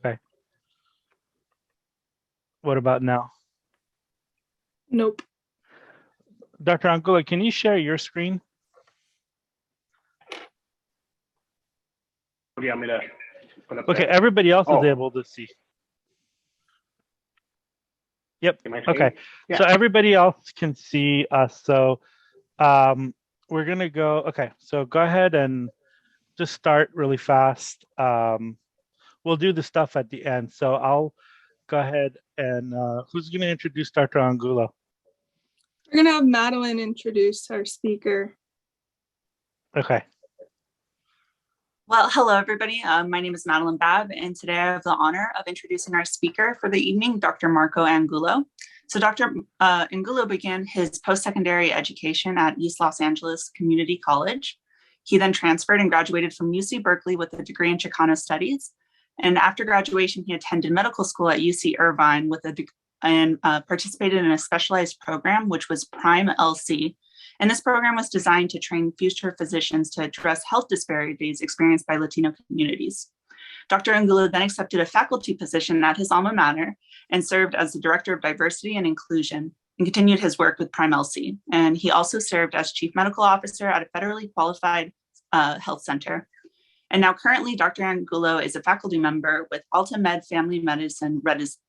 Okay. What about now? Nope. Dr. Angulo, can you share your screen? What do you want me to put up Okay, there? everybody else is able to see. Yep. Okay. Yeah. So everybody else can see us. So we're going to go. Okay. So go ahead and just start really fast. We'll do the stuff at the end. So I'll go ahead and who's going to introduce Dr. Angulo? We're going to have Madeline introduce our speaker. Okay. Well, hello, everybody. My name is Madeline Babb, and today I have the honor of introducing our speaker for the evening, Dr. Marco Angulo. So Dr. Angulo began his post-secondary education at East Los Angeles Community College. He then transferred and graduated from UC Berkeley with a degree in Chicano Studies. And after graduation, he attended medical school at UC Irvine with a and participated in a specialized program, which was PreMedCC. And this program was designed to train future physicians to address health disparities experienced by Latino communities. Dr. Angulo then accepted a faculty position at his alma mater and served as the Director of Diversity and Inclusion and continued his work with PreMedCC. And he also served as Chief Medical Officer at a federally qualified health center. And now currently, Dr. Angulo is a faculty member with Alta Med Family Medicine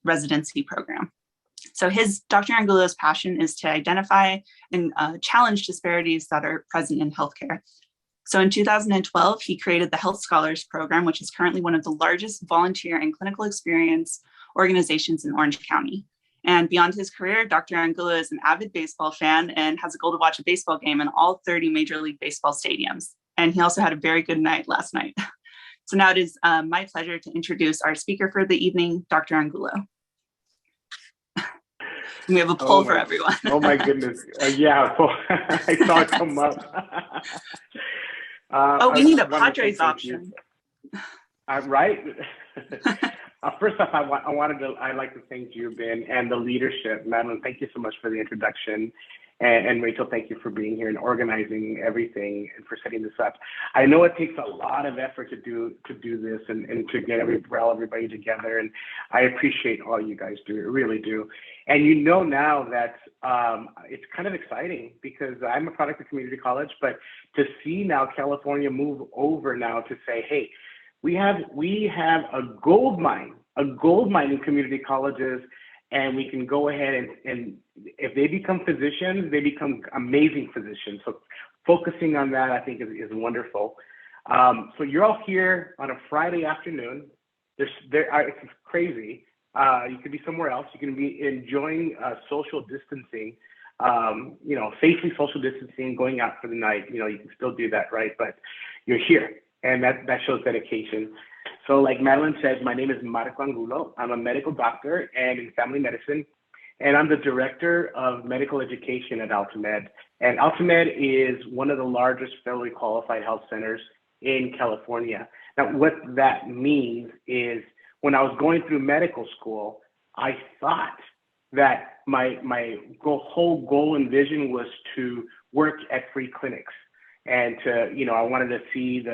Residency Program. So Dr. Angulo's passion is to identify and challenge disparities that are present in healthcare. So in 2012, he created the Health Scholars Program, which is currently one of the largest volunteer and clinical experience organizations in Orange County. And beyond his career, Dr. Angulo is an avid baseball fan and has a goal to watch a baseball game in all 30 Major League Baseball stadiums. And he also had a very good night last night. So now it is my pleasure to introduce our speaker for the evening, Dr. Angulo. We have a poll for everyone. Oh my goodness. Yeah, I saw it come up. We need a Padres option. Right? First off, I'd like to thank you, Ben, and the leadership. Madeline, thank you so much for the introduction. And Rachel, thank you for being here and organizing everything and for setting this up. I know it takes a lot of effort to do this and to get everybody together. And I appreciate all you guys do, I really do. And you know now that it's kind of exciting because I'm a product of community college, but to see now California move over now to say, hey, we have a gold mine in community colleges. And we can go ahead and if they become physicians, they become amazing physicians. So focusing on that, I think is wonderful. So you're all here on a Friday afternoon. It's crazy. You could be somewhere else. You can be enjoying social distancing, safely social distancing, going out for the night. You can still do that, right? But you're here, and that shows dedication. So like Madeline said, my name is Marco Angulo. I'm a medical doctor and in family medicine, and I'm the director of medical education at Alta Med. And Alta Med is one of the largest federally qualified health centers in California. Now, what that means is when I was going through medical school, I thought that my whole goal and vision was to work at free clinics. And I wanted to see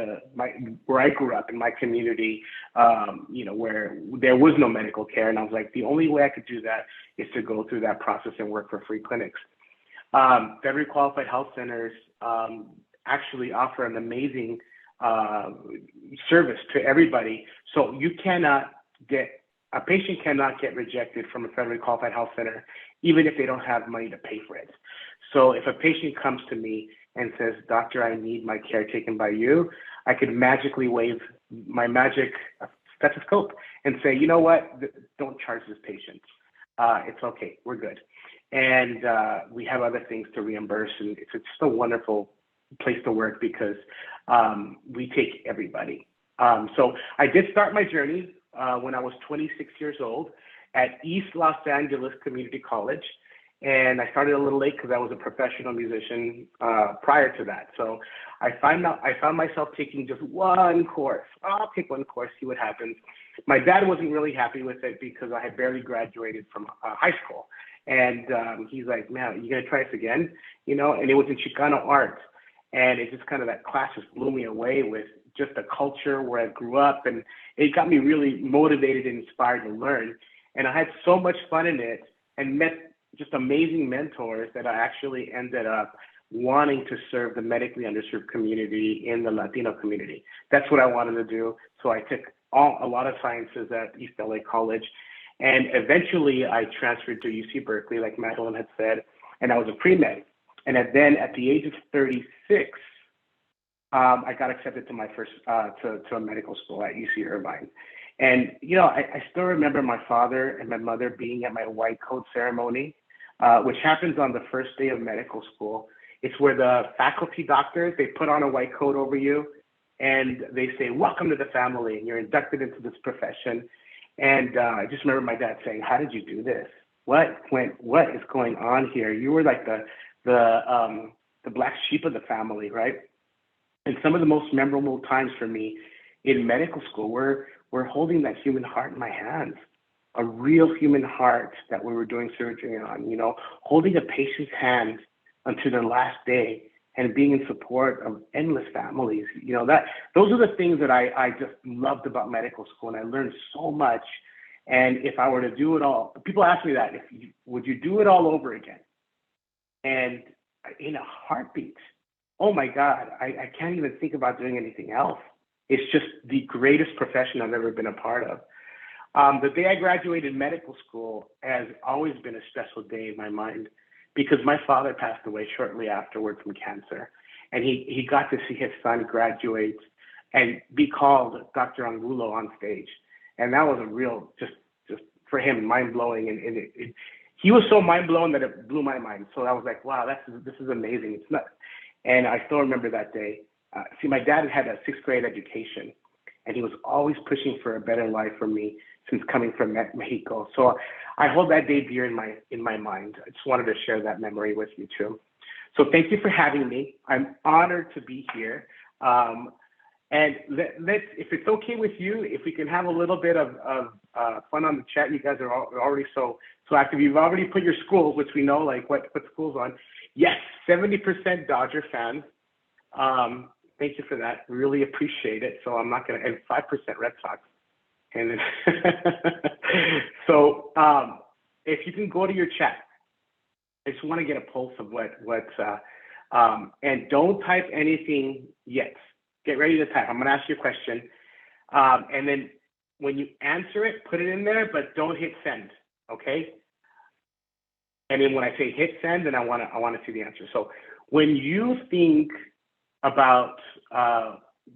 where I grew up in my community, where there was no medical care. And I was like, the only way I could do that is to go through that process and work for free clinics. Federally qualified health centers actually offer an amazing service to everybody. So a patient cannot get rejected from a federally qualified health center, even if they don't have money to pay for it. So if a patient comes to me and says, doctor, I need my care taken by you, I could magically wave my magic stethoscope and say, you know what, don't charge this patient. It's okay, we're good. And we have other things to reimburse, and it's just a wonderful place to work because we take everybody. So I did start my journey when I was 26 years old at East Los Angeles Community College. And I started a little late because I was a professional musician prior to that. So I found myself taking just one course. I'll take one course, see what happens. My dad wasn't really happy with it because I had barely graduated from high school. And he's like, man, you gonna try this again? And it was in Chicano art. And it just kind of, that class just blew me away with just the culture where I grew up, and it got me really motivated and inspired to learn. And I had so much fun in it and met just amazing mentors that I actually ended up wanting to serve the medically underserved community in the Latino community. That's what I wanted to do. So I took a lot of sciences at East LA College, and eventually I transferred to UC Berkeley, like Madeline had said, and I was a pre-med. And then at the age of 36, I got accepted to my first, to a medical school at UC Irvine. And, you know, I still remember my father and my mother being at my white coat ceremony, which happens on the first day of medical school. It's where the faculty doctors, they put on a white coat over you and they say, welcome to the family, and you're inducted into this profession. And I just remember my dad saying, how did you do this? What is going on here? You were like the black sheep of the family, right? And some of the most memorable times for me in medical school were holding that human heart in my hands, a real human heart that we were doing surgery on, you know, holding a patient's hand until their last day and being in support of endless families. You know, those are the things that I just loved about medical school, and I learned so much. And if I were to do it all, people ask me that, would you do it all over again? And in a heartbeat, oh my God, I can't even think about doing anything else. It's just the greatest profession I've ever been a part of. The day I graduated medical school has always been a special day in my mind, because my father passed away shortly afterward from cancer. And he got to see his son graduate and be called Dr. Angulo on stage. And that was a real, just for him, mind-blowing. And he was so mind-blown that it blew my mind. So I was like, wow, this is amazing. It's not. And I still remember that day. See, my dad had a sixth grade education, and he was always pushing for a better life for me since coming from Mexico. So I hold that day dear in my mind. I just wanted to share that memory with you too. So thank you for having me. I'm honored to be here. And let's, if it's okay with you, if we can have a little bit of fun on the chat. You guys are already so active. You've already put your schools, which we know, like what schools on. Yes, 70% Dodger fans. Thank you for that. Really appreciate it. So I'm not gonna, and 5% Red Sox. And then so if you can go to your chat, I just want to get a pulse of and don't type anything yet. Get ready to type. I'm going to ask you a question. And then when you answer it, put it in there, but don't hit send. Okay. And then when I say hit send, then I want to see the answer. So when you think about,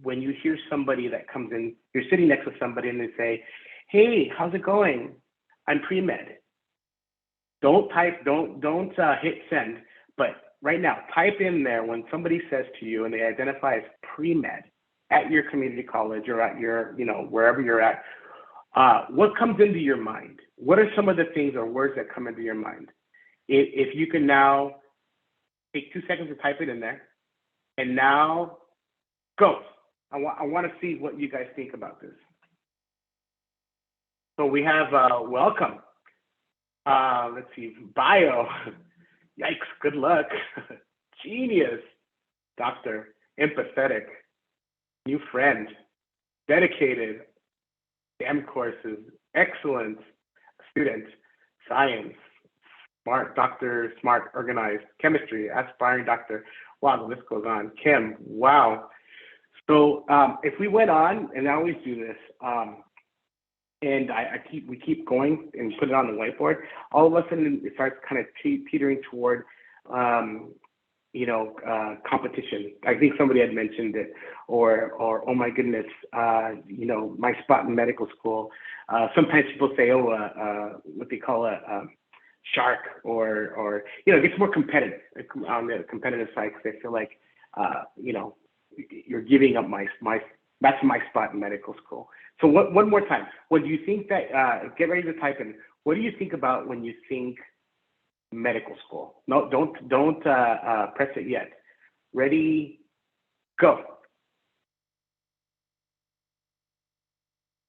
when you hear somebody that comes in, you're sitting next to somebody and they say, hey, how's it going? I'm pre-med. Don't type, don't hit send, but right now, type in there when somebody says to you and they identify as pre-med at your community college or at your, you know, wherever you're at, what comes into your mind? What are some of the things or words that come into your mind? If you can now take 2 seconds to type it in there, and now go. I want to see what you guys think about this. So we have welcome. Let's see, bio. Yikes, good luck. Genius. Doctor, empathetic, new friend, dedicated, STEM courses, excellent, student, science, smart, doctor, smart, organized, chemistry, aspiring doctor. Wow, the list goes on. Kim, wow. So if we went on, and I always do this, and we keep going and put it on the whiteboard, all of a sudden it starts kind of teetering toward, competition. I think somebody had mentioned it, or oh my goodness, my spot in medical school. Sometimes people say, what they call a shark, or it gets more competitive on the competitive side, because they feel like, you're giving up that's my spot in medical school. So one more time, what do you think that, get ready to type in, what do you think about when you think medical school? No, don't press it yet. Ready, go.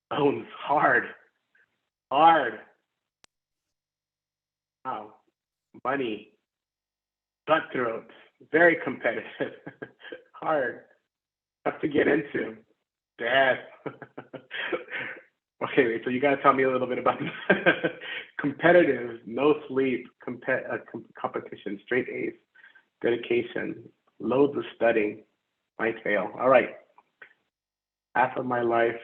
Bones, hard. Wow, money, cutthroat, very competitive. hard, tough to get into. Death. Okay, wait, so you gotta tell me a little bit about competitive, no sleep, competition, straight A's, dedication, loads of studying, might fail. All right. Half of my life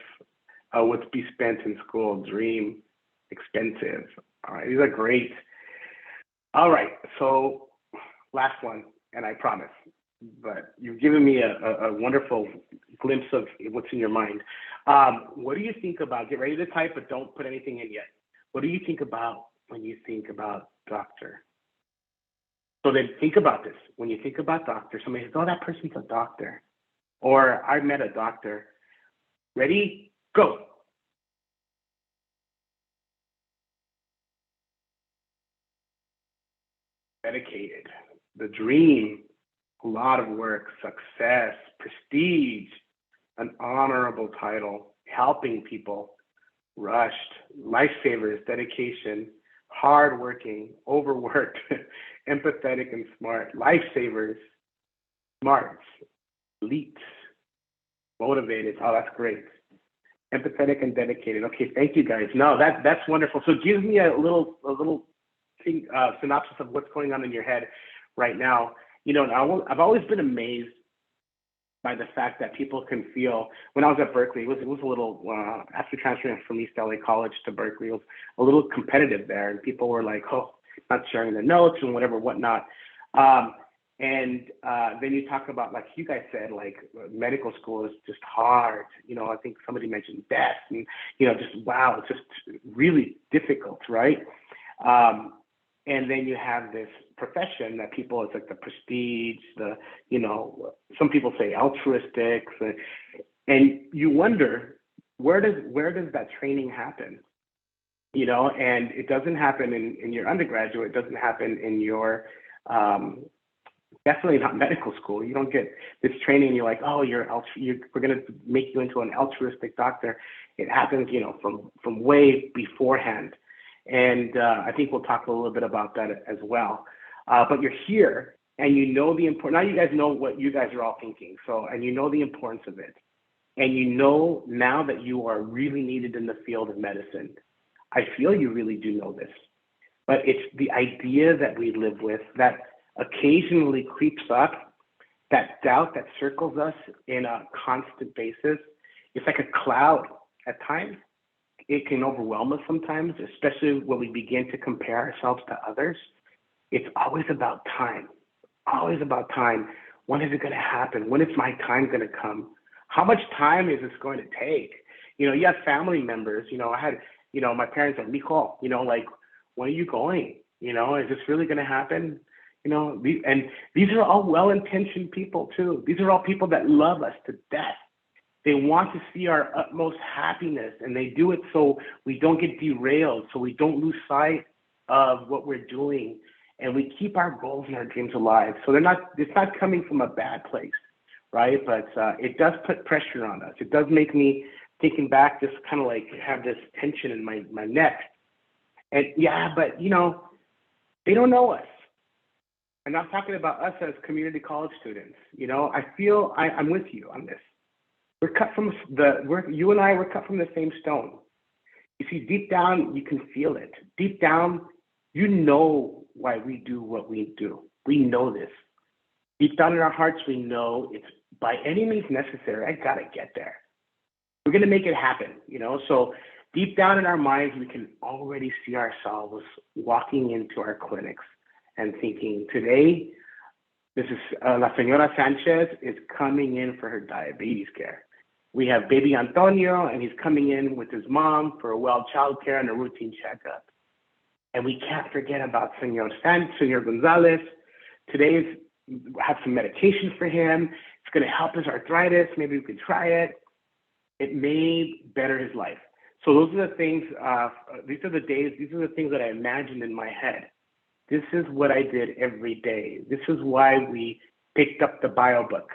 would be spent in school, dream, expensive. All right, these are great. All right, so last one, and I promise, but you've given me a wonderful glimpse of what's in your mind. What do you think about, get ready to type, but don't put anything in yet. What do you think about when you think about doctor? So then think about this. When you think about doctor, somebody says, oh, that person's a doctor. Or I met a doctor. Ready, go. Dedicated, the dream, a lot of work, success, prestige, an honorable title, helping people, rushed, lifesavers, dedication, hardworking, overworked, empathetic and smart, lifesavers, smarts, elites, motivated. Oh, that's great. Empathetic and dedicated. Okay, thank you guys. No, that's wonderful. So give me a little synopsis of what's going on in your head right now. You know, I've always been amazed by the fact that people can feel. When I was at Berkeley, it was a little after transferring from East LA College to Berkeley, it was a little competitive there, and people were like, oh, not sharing the notes and whatnot. And then you talk about, like you guys said, like medical school is just hard. You know, I think somebody mentioned death, and you know, just wow, it's just really difficult, right? And then you have this profession that people, it's like the prestige, the, you know, some people say altruistic, and you wonder, where does that training happen? You know, and it doesn't happen in your undergraduate, it doesn't happen in your, definitely not medical school. You don't get this training, you're like, oh, we're gonna make you into an altruistic doctor. It happens, you know, from way beforehand. And I think we'll talk a little bit about that as well. But you're here and you know the importance. Now you guys know what you guys are all thinking. So, and you know the importance of it. And you know now that you are really needed in the field of medicine. I feel you really do know this. But it's the idea that we live with that occasionally creeps up, that doubt that circles us in a constant basis. It's like a cloud at times. It can overwhelm us sometimes, especially when we begin to compare ourselves to others. It's always about time, always about time. When is it going to happen? When is my time going to come? How much time is this going to take? You know, you have family members, you know, I had, you know, my parents like, Mijo, you know, like, when are you going? You know, is this really going to happen? You know, and these are all well-intentioned people too. These are all people that love us to death. They want to see our utmost happiness, and they do it so we don't get derailed, so we don't lose sight of what we're doing, and we keep our goals and our dreams alive. So it's not coming from a bad place, right? But it does put pressure on us. It does make me, thinking back, just kind of like have this tension in my neck. And yeah, but you know, they don't know us. I'm not talking about us as community college students. You know, I feel I'm with you on this. We're cut from you and I were cut from the same stone. You see, deep down, you can feel it. Deep down, you know why we do what we do. We know this. Deep down in our hearts, we know it's by any means necessary. I gotta get there. We're gonna make it happen, you know? So deep down in our minds, we can already see ourselves walking into our clinics and thinking, today, this is La Señora Sanchez is coming in for her diabetes care. We have baby Antonio, and he's coming in with his mom for a well child care and a routine checkup. And we can't forget about Senor Gonzalez. Today have some medication for him. It's going to help his arthritis. Maybe we could try it. It may better his life. So those are the things, these are the things that I imagined in my head. This is what I did every day. This is why we picked up the bio book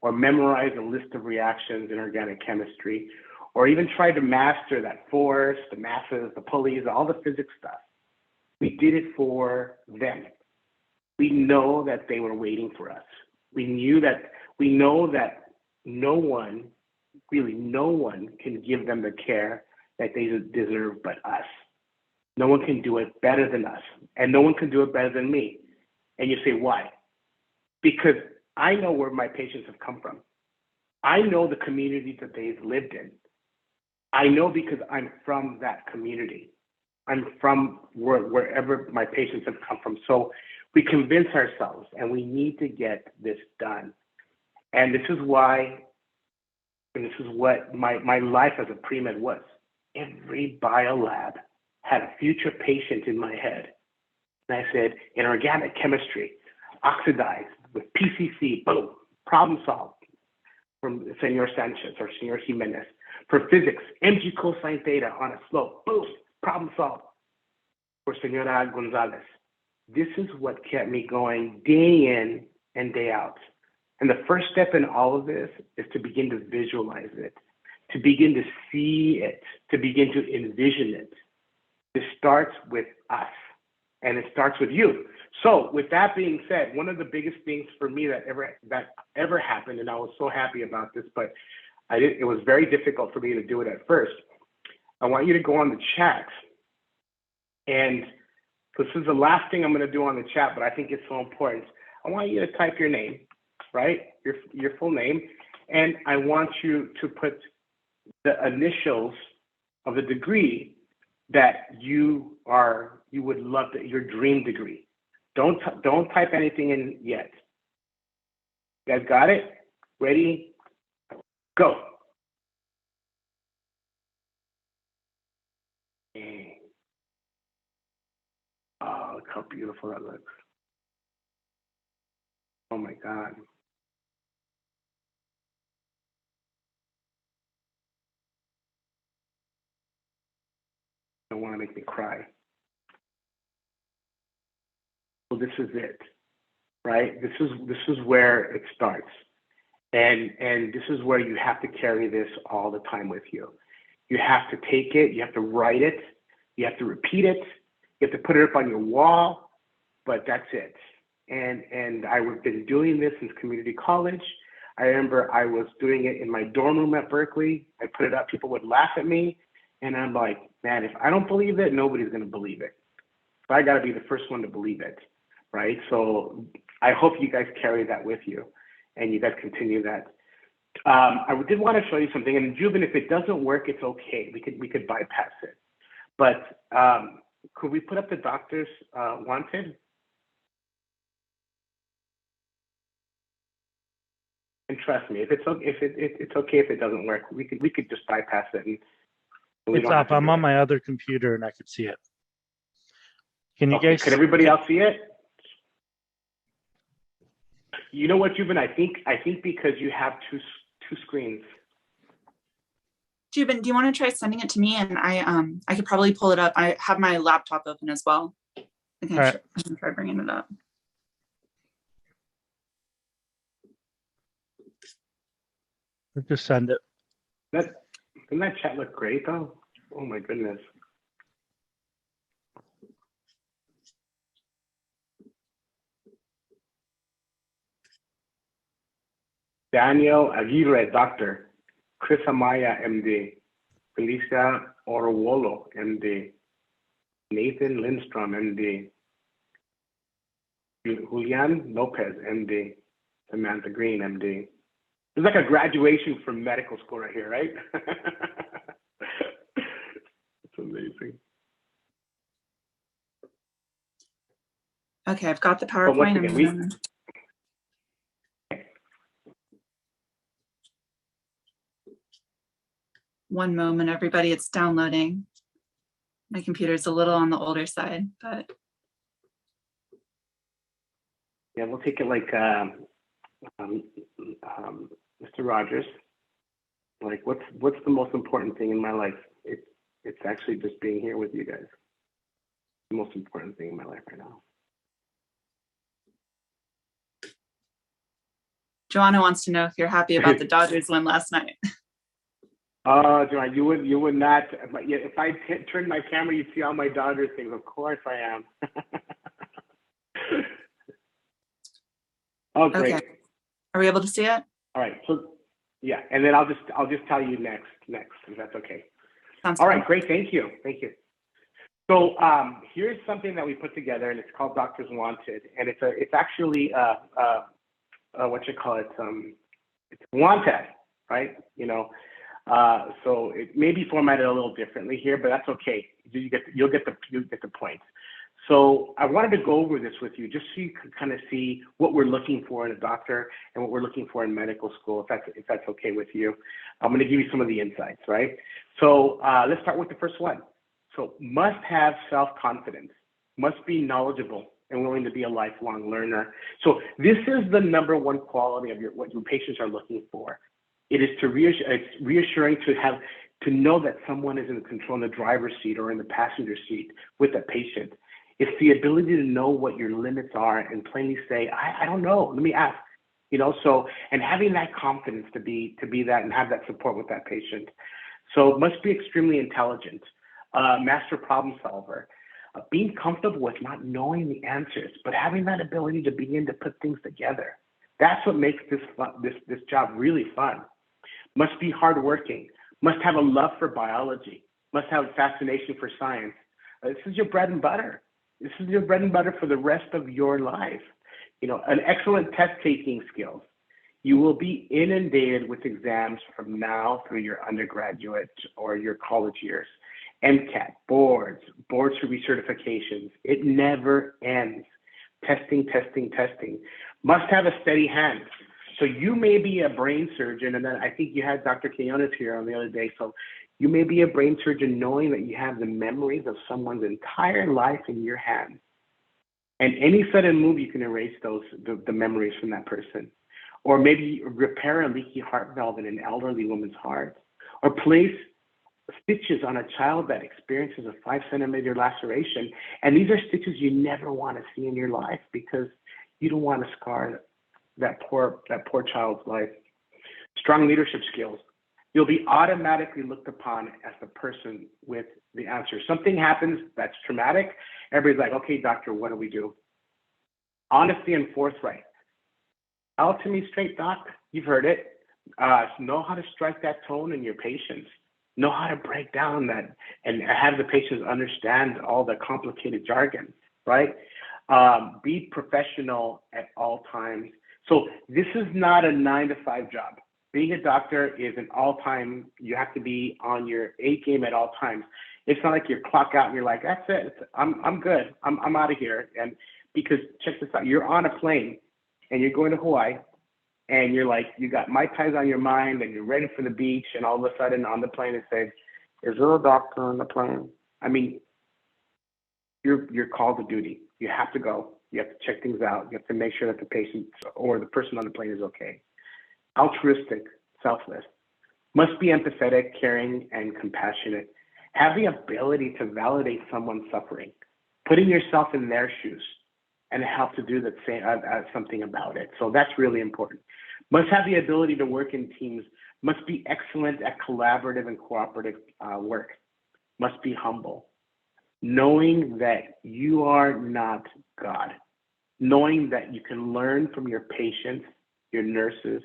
or memorized a list of reactions in organic chemistry, or even tried to master that force, the masses, the pulleys, all the physics stuff. We did it for them. We know that they were waiting for us. We knew that We know that no one, really no one, can give them the care that they deserve but us. No one can do it better than us, and no one can do it better than me. And you say, why? Because I know where my patients have come from. I know the communities that they've lived in. I know because I'm from that community. I'm from wherever my patients have come from. So we convince ourselves, and we need to get this done. And this is why, and this is what my life as a pre-med was. Every biolab had a future patient in my head. And I said, in organic chemistry, oxidized with PCC, boom, problem solved from Senor Sanchez or Senor Jimenez. For physics, mg cosine theta on a slope, boom, problem solved for Senora Gonzalez. This is what kept me going day in and day out. And the first step in all of this is to begin to visualize it, to begin to see it, to begin to envision it. This starts with us, and it starts with you. So with that being said, one of the biggest things for me that ever happened, and I was so happy about this, but it was very difficult for me to do it at first. I want you to go on the chat, and this is the last thing I'm going to do on the chat, but I think it's so important. I want you to type your name, right? Your full name, and I want you to put the initials of the degree that you would love, your dream degree. Don't type anything in yet. You guys got it? Ready? Go. Okay. Oh, look how beautiful that looks. Oh my God. Don't want to make me cry. Well, this is it, right? This is where it starts. And this is where you have to carry this all the time with you. You have to take it, you have to write it, you have to repeat it, you have to put it up on your wall, but that's it. And I've been doing this since community college. I remember I was doing it in my dorm room at Berkeley. I put it up, people would laugh at me. And I'm like, man, if I don't believe it, nobody's gonna believe it. So I gotta be the first one to believe it, right? So I hope you guys carry that with you and you guys continue that. I did want to show you something, and Juven, if it doesn't work, it's okay. We could bypass it. But could we put up the doctors wanted? And trust me, if it's okay if it doesn't work, we could just bypass it. And it's up. I'm on my other computer and I could see it. Can you guys? Could everybody else see it? You know what, Juven? I think because you have two screens. Juven, do you want to try sending it to me? And I could probably pull it up. I have my laptop open as well. I can try bringing it up. Just send it. Doesn't that chat look great though? Oh my goodness. Daniel Aguirre, doctor. Chris Amaya, MD. Felicia Orwolo, MD. Nathan Lindstrom, MD. Julian Lopez, MD. Samantha Green, MD. It's like a graduation from medical school right here, right? It's amazing. Okay, I've got the PowerPoint. One moment, everybody, it's downloading. My computer's a little on the older side, but. Yeah, we'll take it like Mr. Rogers. Like, what's the most important thing in my life? It's actually just being here with you guys. The most important thing in my life right now. Joanna wants to know if you're happy about the Dodgers win last night. Joanna, you would not. But yeah, if I turned my camera, you'd see all my Dodgers things. Of course I am. Oh, great. Okay. Are we able to see it? All right. So yeah, and then I'll just tell you next, if that's okay. Sounds All good. right, great. Thank you. So here's something that we put together, and it's called Doctors Wanted, and it's actually what you call it, it's wanted, right? You know, so it may be formatted a little differently here, but that's okay. You'll get the point. So I wanted to go over this with you just so you can kind of see what we're looking for in a doctor and what we're looking for in medical school, if that's okay with you. I'm going to give you some of the insights, right? So let's start with the first one. So must have self-confidence, must be knowledgeable and willing to be a lifelong learner. So this is the number one quality of what your patients are looking for. It is it's reassuring to know that someone is in control in the driver's seat or in the passenger seat with a patient. It's the ability to know what your limits are and plainly say, I don't know, let me ask. You know, so, and having that confidence to be that and have that support with that patient. So must be extremely intelligent, master problem solver, being comfortable with not knowing the answers, but having that ability to begin to put things together. That's what makes this job really fun. Must be hardworking, must have a love for biology, must have a fascination for science. This is your bread and butter. This is your bread and butter for the rest of your life. You know, an excellent test taking skills. You will be inundated with exams from now through your undergraduate or your college years. MCAT, boards for recertifications. It never ends. Testing. Must have a steady hand. So you may be a brain surgeon, and then I think you had Dr. Quinones here on the other day. So you may be a brain surgeon knowing that you have the memories of someone's entire life in your hands. And any sudden move, you can erase the memories from that person. Or maybe repair a leaky heart valve in an elderly woman's heart. Or place stitches on a child that experiences a 5-centimeter laceration. And these are stitches you never want to see in your life because you don't want to scar that poor child's life. Strong leadership skills. You'll be automatically looked upon as the person with the answer. Something happens that's traumatic. Everybody's like, okay, doctor, what do we do? Honesty and forthright. Tell it to me straight, doc. You've heard it. Know how to strike that tone in your patients. Know how to break down that and have the patients understand all the complicated jargon, right? Be professional at all times. So this is not a 9-to-5 job. Being a doctor is an all-time, you have to be on your A game at all times. It's not like you clock out and you're like, that's it, I'm good, I'm out of here. And because check this out, you're on a plane and you're going to Hawaii and you're like, you got Mai Tais on your mind and you're ready for the beach, and all of a sudden on the plane it says, is there a doctor on the plane? I mean, you're called to duty. You have to go. You have to check things out. You have to make sure that the patient or the person on the plane is okay. Altruistic, selfless, must be empathetic, caring, and compassionate. Have the ability to validate someone's suffering, putting yourself in their shoes, and help to do something about it. So that's really important. Must have the ability to work in teams. Must be excellent at collaborative and cooperative work. Must be humble. Knowing that you are not God. Knowing that you can learn from your patients, your nurses,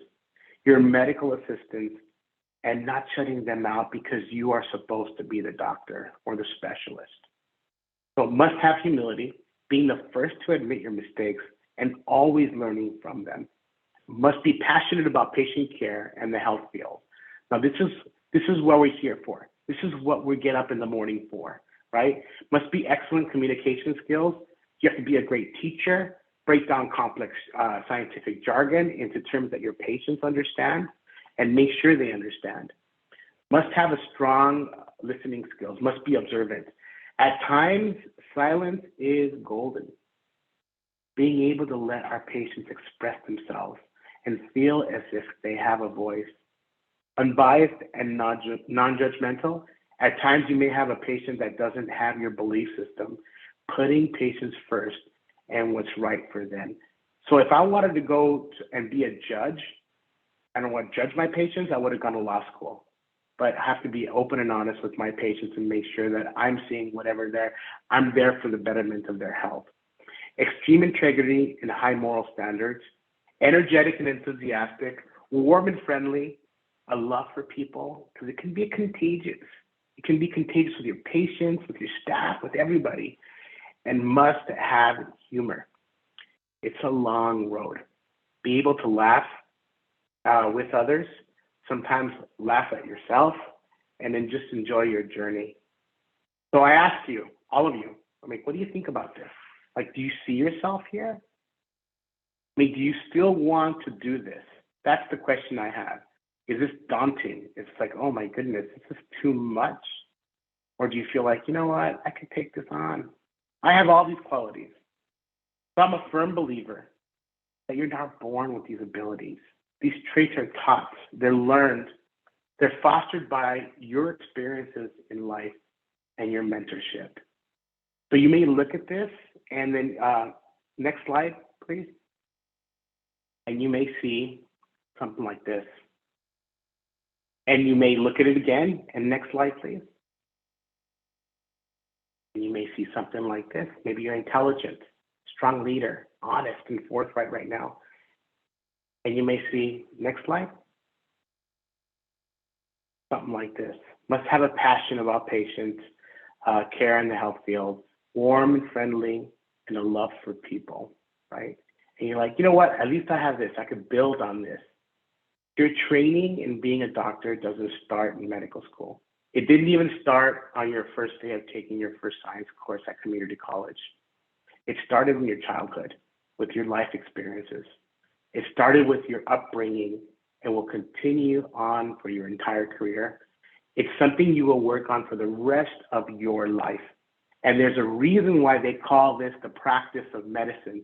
your medical assistants, and not shutting them out because you are supposed to be the doctor or the specialist. So must have humility, being the first to admit your mistakes and always learning from them. Must be passionate about patient care and the health field. Now this is what we're here for. This is what we get up in the morning for, right? Must be excellent communication skills. You have to be a great teacher, break down complex scientific jargon into terms that your patients understand and make sure they understand. Must have a strong listening skills, must be observant. At times, silence is golden. Being able to let our patients express themselves and feel as if they have a voice. Unbiased and non-judgmental. At times, you may have a patient that doesn't have your belief system, putting patients first and what's right for them. So if I wanted to go and be a judge, I don't want to judge my patients, I would have gone to law school. But I have to be open and honest with my patients and make sure that I'm seeing whatever I'm there for the betterment of their health. Extreme integrity and high moral standards, energetic and enthusiastic, warm and friendly, a love for people, because it can be contagious. It can be contagious with your patients, with your staff, with everybody, and must have humor. It's a long road. Be able to laugh with others, sometimes laugh at yourself, and then just enjoy your journey. So I ask you, all of you, what do you think about this? Like, do you see yourself here? Do you still want to do this? That's the question I have. Is this daunting? It's like, oh my goodness, this is too much. Or do you feel like, you know what, I can take this on. I have all these qualities. So I'm a firm believer that you're not born with these abilities. These traits are taught, they're learned, they're fostered by your experiences in life and your mentorship. So you may look at this and then, next slide, please. And you may see something like this. And you may look at it again, and next slide, please. And you may see something like this. Maybe you're intelligent, strong leader, honest and forthright right now. And you may see, next slide, something like this. Must have a passion about patients, care in the health field, warm and friendly, and a love for people, right? And you're like, you know what, at least I have this, I could build on this. Your training in being a doctor doesn't start in medical school. It didn't even start on your first day of taking your first science course at community college. It started in your childhood with your life experiences. It started with your upbringing and will continue on for your entire career. It's something you will work on for the rest of your life. And there's a reason why they call this the practice of medicine.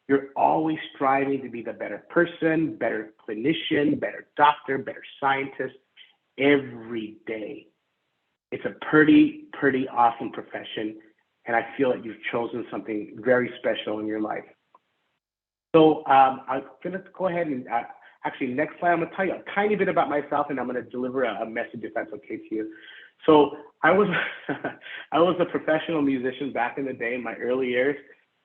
You're always striving to be the better person, better clinician, better doctor, better scientist every day. It's a pretty awesome profession. And I feel that you've chosen something very special in your life. So I'm going to go ahead and actually next slide, I'm going to tell you a tiny bit about myself and I'm going to deliver a message if that's okay to you. So I was a professional musician back in the day in my early years.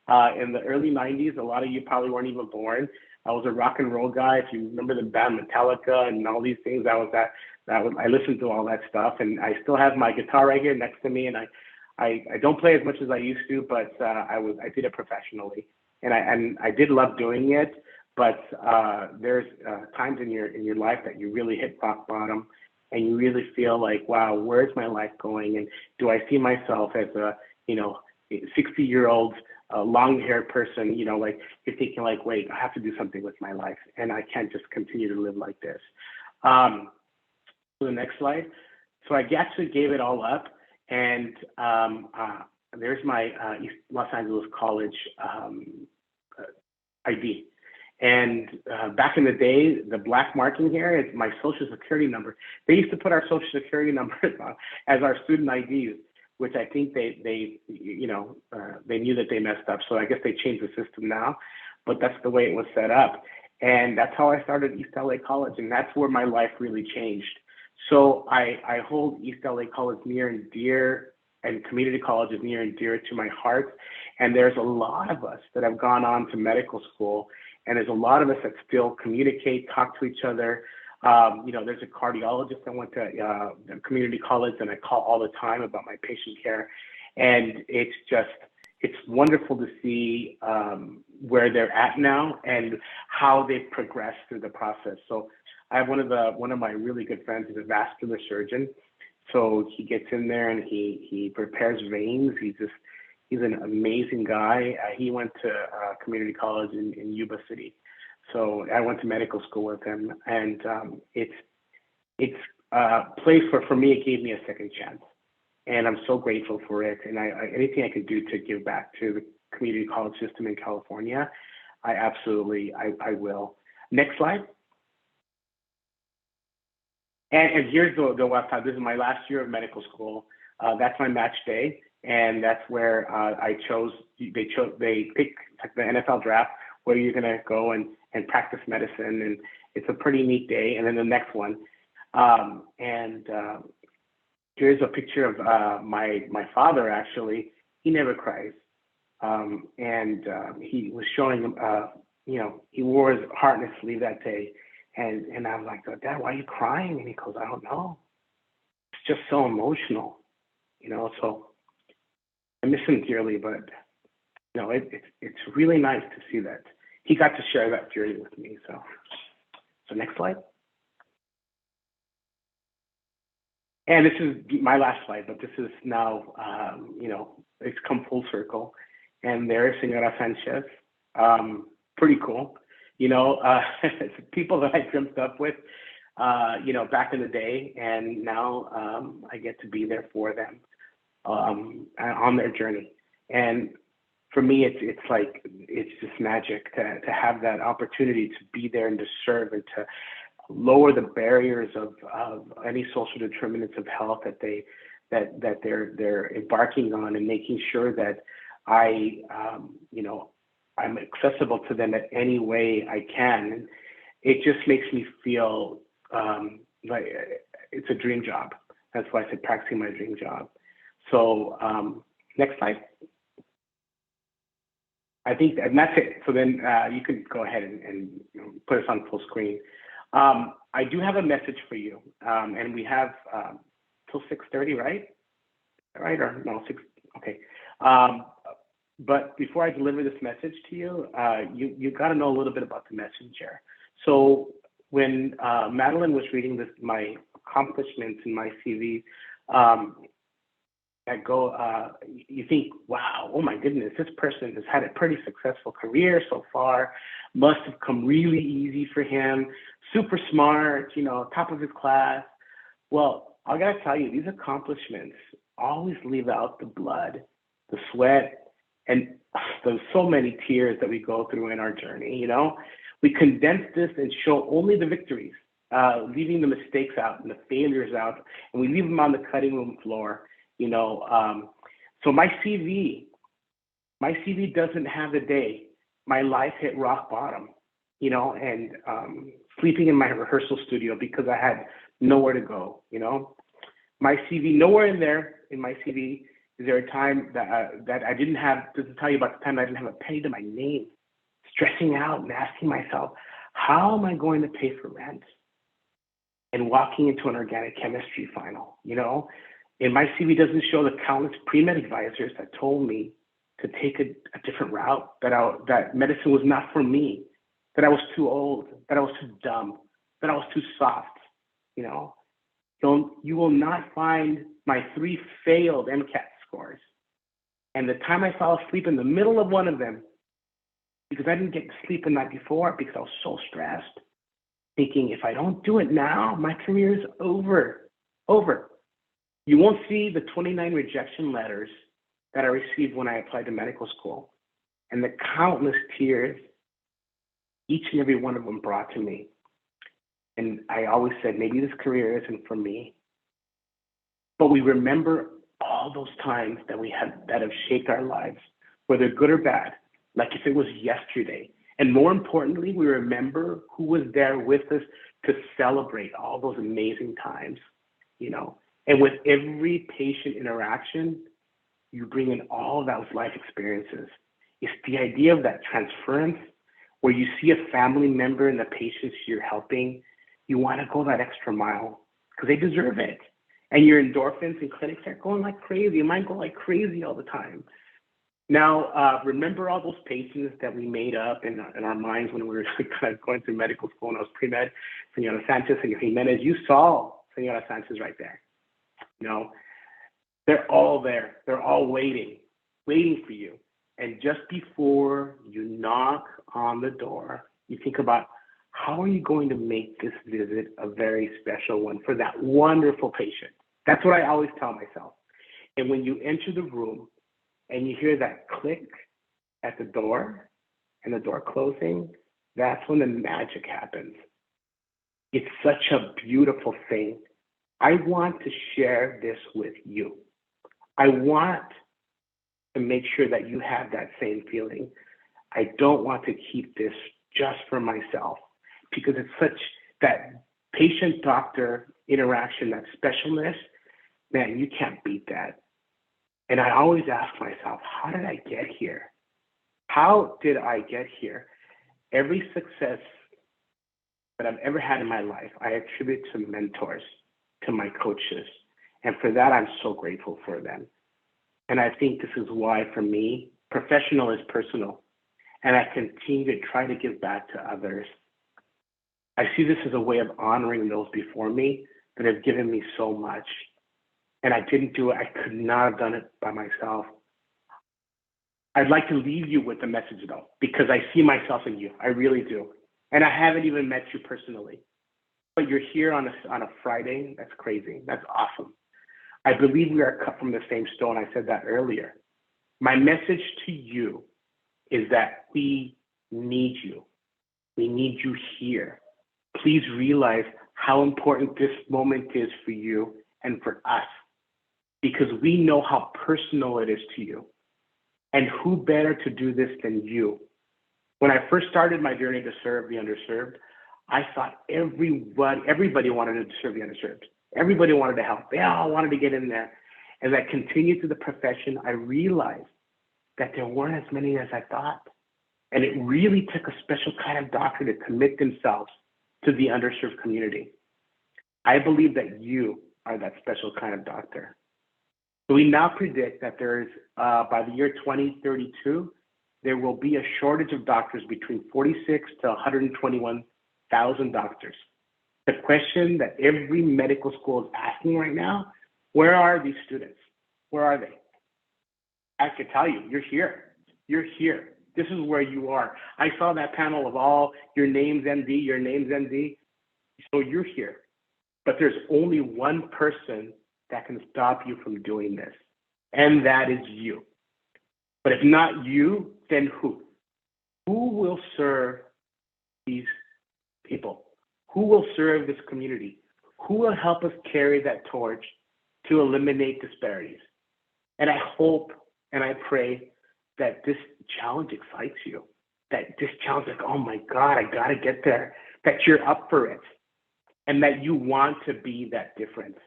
In the early 90s, a lot of you probably weren't even born. I was a rock and roll guy. If you remember the band Metallica and all these things, I listened to all that stuff. And I still have my guitar right here next to me. And I don't play as much as I used to, but I did it professionally. And I did love doing it. But there's times in your life that you really hit rock bottom and you really feel like, wow, where's my life going? And do I see myself as a 60-year-old long-haired person, like you're thinking like, wait, I have to do something with my life and I can't just continue to live like this. So the next slide. So I actually gave it all up and there's my Los Angeles College ID. And back in the day, the black marking here is my social security number. They used to put our social security numbers as our student IDs, which I think they knew that they messed up. So I guess they changed the system now, but that's the way it was set up. And that's how I started East LA College. And that's where my life really changed. So I hold East LA College near and dear, and community college is near and dear to my heart. And there's a lot of us that have gone on to medical school. And there's a lot of us that still communicate, talk to each other. There's a cardiologist that went to community college and I call all the time about my patient care. And it's wonderful to see where they're at now and how they've progressed through the process. So I have one of my really good friends is a vascular surgeon. So he gets in there and he prepares veins. He's an amazing guy. He went to community college in Yuba City. So I went to medical school with him, and it's a place where, for me, it gave me a second chance, and I'm so grateful for it. And anything I can do to give back to the community college system in California, I will. Next slide. And here's the website. This is my last year of medical school. That's my match day, and that's where I chose. They pick like the NFL draft where you're gonna go and practice medicine, and it's a pretty neat day. And then the next one, here's a picture of my father. Actually, he never cries, and he was showing he wore his heart on his sleeve that day. And I'm like, Dad, why are you crying? And he goes, I don't know. It's just so emotional, so I miss him dearly, but it's really nice to see that he got to share that journey with me. So next slide. And this is my last slide, but this is now, it's come full circle. And there's Senora Sanchez, pretty cool. People that I dreamt up with, back in the day, and now I get to be there for them on their journey. And for me, it's just magic to have that opportunity to be there and to serve and to lower the barriers of any social determinants of health that they're embarking on, and making sure that I'm accessible to them in any way I can. And it just makes me feel like it's a dream job. That's why I said practicing my dream job. So next slide. I think, and that's it. So then you can go ahead and put us on full screen. I do have a message for you, and we have till 6:30, right? Right, or no, 6, okay. But before I deliver this message to you, you got to know a little bit about the messenger. So when Madeline was reading my accomplishments in my CV, you think, wow, oh my goodness, this person has had a pretty successful career so far, must have come really easy for him, super smart, top of his class. Well, I gotta tell you, these accomplishments always leave out the blood, the sweat, and there's so many tears that we go through in our journey. We condense this and show only the victories, leaving the mistakes out and the failures out, and we leave them on the cutting room floor. So my CV doesn't have the day my life hit rock bottom, and sleeping in my rehearsal studio because I had nowhere to go. My CV, nowhere in my CV is there a time that I didn't have, to tell you about the time I didn't have a penny to my name, stressing out and asking myself, how am I going to pay for rent? And walking into an organic chemistry final, And my CV doesn't show the countless pre-med advisors that told me to take a different route, that medicine was not for me, that I was too old, that I was too dumb, that I was too soft. You will not find my 3 failed MCAT scores. And the time I fell asleep in the middle of one of them, because I didn't get to sleep the night before because I was so stressed, thinking if I don't do it now, my career is over. You won't see the 29 rejection letters that I received when I applied to medical school, and the countless tears each and every one of them brought to me. And I always said, maybe this career isn't for me. But we remember all those times that have shaped our lives, whether good or bad, like if it was yesterday. And more importantly, we remember who was there with us to celebrate all those amazing times, And with every patient interaction, you bring in all of those life experiences. It's the idea of that transference where you see a family member and the patients you're helping, you want to go that extra mile because they deserve it. And your endorphins and clinics are going like crazy. Mine go like crazy all the time. Now, remember all those patients that we made up in our minds when we were kind of going through medical school and I was pre-med, Senora Sanchez, Senor Jimenez. You saw Senora Sanchez right there. They're all there. They're all waiting for you. And just before you knock on the door, you think about how are you going to make this visit a very special one for that wonderful patient? That's what I always tell myself. And when you enter the room and you hear that click at the door and the door closing, that's when the magic happens. It's such a beautiful thing. I want to share this with you. I want to make sure that you have that same feeling. I don't want to keep this just for myself because it's such that patient-doctor interaction, that specialness, man, you can't beat that. And I always ask myself, how did I get here? How did I get here? every success that I've ever had in my life, I attribute to mentors, to my coaches. And for that, I'm so grateful for them. And I think this is why, for me, professional is personal. And I continue to try to give back to others. I see this as a way of honoring those before me that have given me so much. And I didn't do it. I could not have done it by myself. I'd like to leave you with a message, though, because I see myself in you. I really do. And I haven't even met you personally. But you're here on a Friday. That's crazy. That's awesome. I believe we are cut from the same stone. I said that earlier. My message to you is that we need you. We need you here. Please realize how important this moment is for you and for us, because we know how personal it is to you. And who better to do this than you? When I first started my journey to serve the underserved, I thought everybody wanted to serve the underserved. Everybody wanted to help. They all wanted to get in there. As I continued through the profession, I realized that there weren't as many as I thought. And it really took a special kind of doctor to commit themselves to the underserved community. I believe that you are that special kind of doctor. So we now predict that there is, by the year 2032, there will be a shortage of doctors between 46 to 121,000 doctors. The question that every medical school is asking right now, where are these students? Where are they? I can tell you, you're here. You're here. This is where you are. I saw that panel of all your names MD, your name's MD. So you're here. But there's only one person that can stop you from doing this, and that is you. But if not you, then who? Who will serve these people? Who will serve this community? Who will help us carry that torch to eliminate disparities? And I hope and I pray that this challenge excites you, that this challenge, like, oh my God, I gotta get there, that you're up for it, and that you want to be that difference.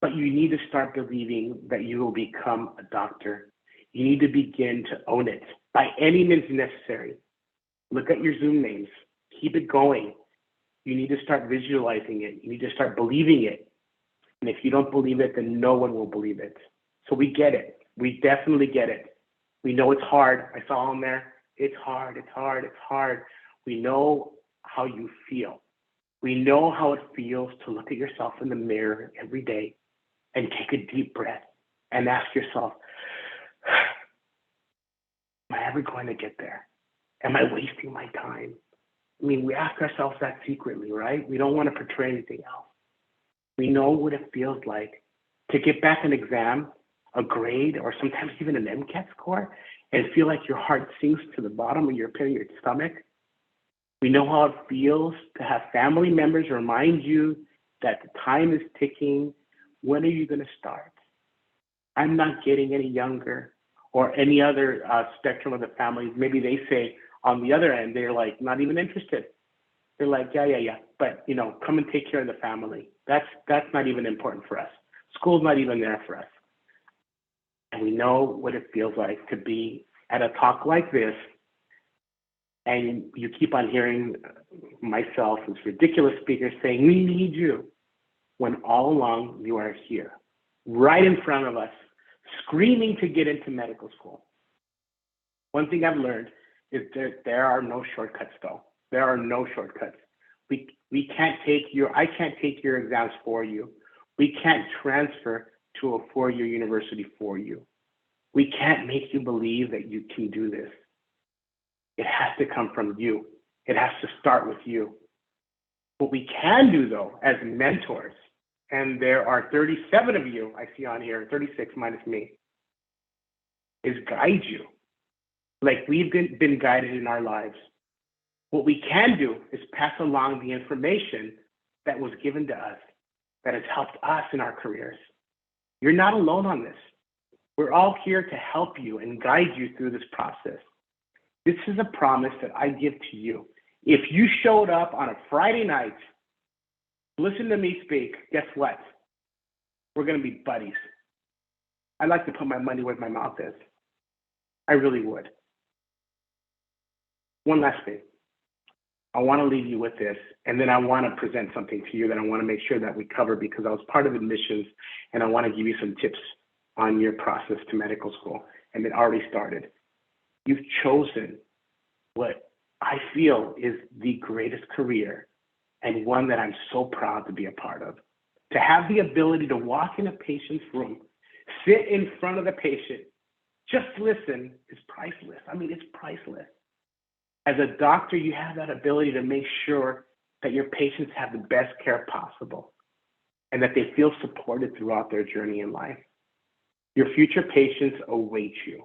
But you need to start believing that you will become a doctor. You need to begin to own it by any means necessary. Look at your Zoom names, keep it going. You need to start visualizing it. You need to start believing it. And if you don't believe it, then no one will believe it. So we get it. We definitely get it. We know it's hard. I saw on there, it's hard, it's hard, it's hard. We know how you feel. We know how it feels to look at yourself in the mirror every day and take a deep breath and ask yourself, am I ever going to get there? Am I wasting my time? I mean, we ask ourselves that secretly, right? We don't want to portray anything else. We know what it feels like to get back an exam, a grade, or sometimes even an MCAT score, and feel like your heart sinks to the bottom of your stomach. We know how it feels to have family members remind you that the time is ticking. When are you going to start? I'm not getting any younger, or any other spectrum of the families. Maybe they say on the other end, they're like, not even interested. They're like, yeah. But, come and take care of the family. That's not even important for us. School's not even there for us. And we know what it feels like to be at a talk like this, and you keep on hearing myself, this ridiculous speaker, saying, we need you, when all along you are here, right in front of us, screaming to get into medical school. One thing I've learned is that there are no shortcuts, though. There are no shortcuts. I can't take your exams for you. We can't transfer to a four-year university for you. We can't make you believe that you can do this. It has to come from you. It has to start with you. What we can do, though, as mentors, and there are 37 of you I see on here, 36 minus me, is guide you like we've been guided in our lives. What we can do is pass along the information that was given to us, that has helped us in our careers. You're not alone on this. We're all here to help you and guide you through this process. This is a promise that I give to you. If you showed up on a Friday night, listen to me speak, guess what? We're going to be buddies. I'd like to put my money where my mouth is. I really would. One last thing. I want to leave you with this, and then I want to present something to you that I want to make sure that we cover because I was part of admissions, and I want to give you some tips on your process to medical school, and it already started. You've chosen what I feel is the greatest career and one that I'm so proud to be a part of. To have the ability to walk in a patient's room, sit in front of the patient, just listen is priceless. I mean, it's priceless. As a doctor, you have that ability to make sure that your patients have the best care possible and that they feel supported throughout their journey in life. Your future patients await you.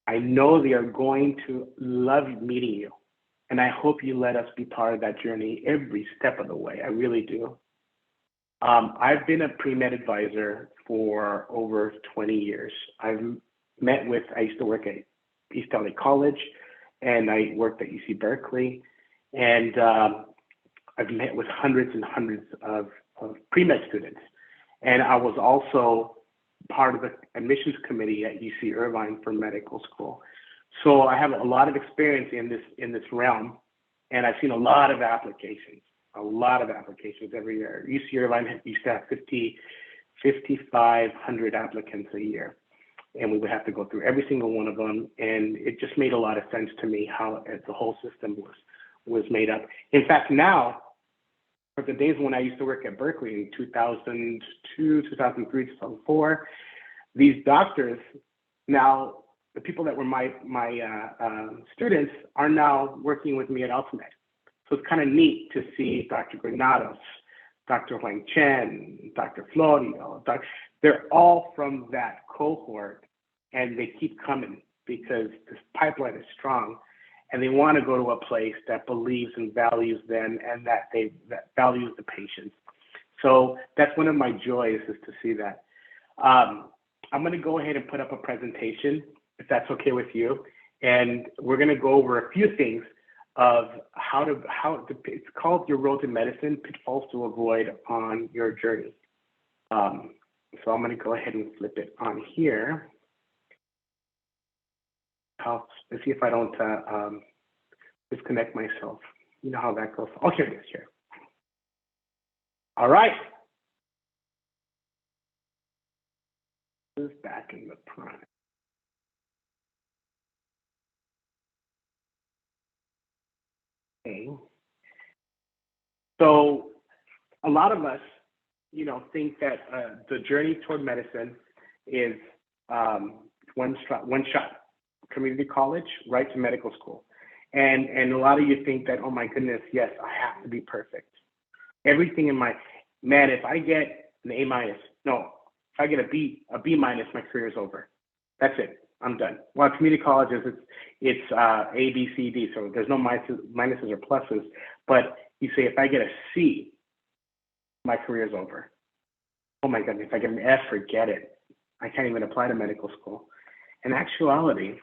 I know they are going to love meeting you, and I hope you let us be part of that journey every step of the way. I really do. I've been a pre-med advisor for over 20 years. I used to work at East LA College, and I worked at UC Berkeley, and I've met with hundreds and hundreds of pre-med students. And I was also part of the admissions committee at UC Irvine for medical school. So I have a lot of experience in this realm, and I've seen a lot of applications every year. UC Irvine used to have 5,500 applicants a year, and we would have to go through every single one of them. And it just made a lot of sense to me how the whole system was made up. In fact, now, for the days when I used to work at Berkeley in 2002, 2003, 2004, these doctors now, the people that were my students are now working with me at Ultimate. So it's kind of neat to see Dr. Granados, Dr. Huang Chen, Dr. Florio, they're all from that cohort, and they keep coming because this pipeline is strong, and they want to go to a place that believes and values them and that values the patients. So that's one of my joys, is to see that. I'm going to go ahead and put up a presentation, if that's okay with you, and we're going to go over a few things of it's called Your Road to Medicine, Pitfalls to Avoid on Your Journey. So I'm going to go ahead and flip it on here. Let's see if I don't disconnect myself. You know how that goes. Oh, here it is, here. All right. This is back in the prime. Okay. So a lot of us, think that the journey toward medicine is one shot, community college, right to medical school. And a lot of you think that, oh my goodness, yes, I have to be perfect. Everything in if I get an A-, no, if I get a B-, my career is over. That's it, I'm done. Well, community colleges, it's A, B, C, D, so there's no minuses or pluses, but you say, if I get a C, my career is over. Oh my goodness, if I get an F, forget it. I can't even apply to medical school. In actuality,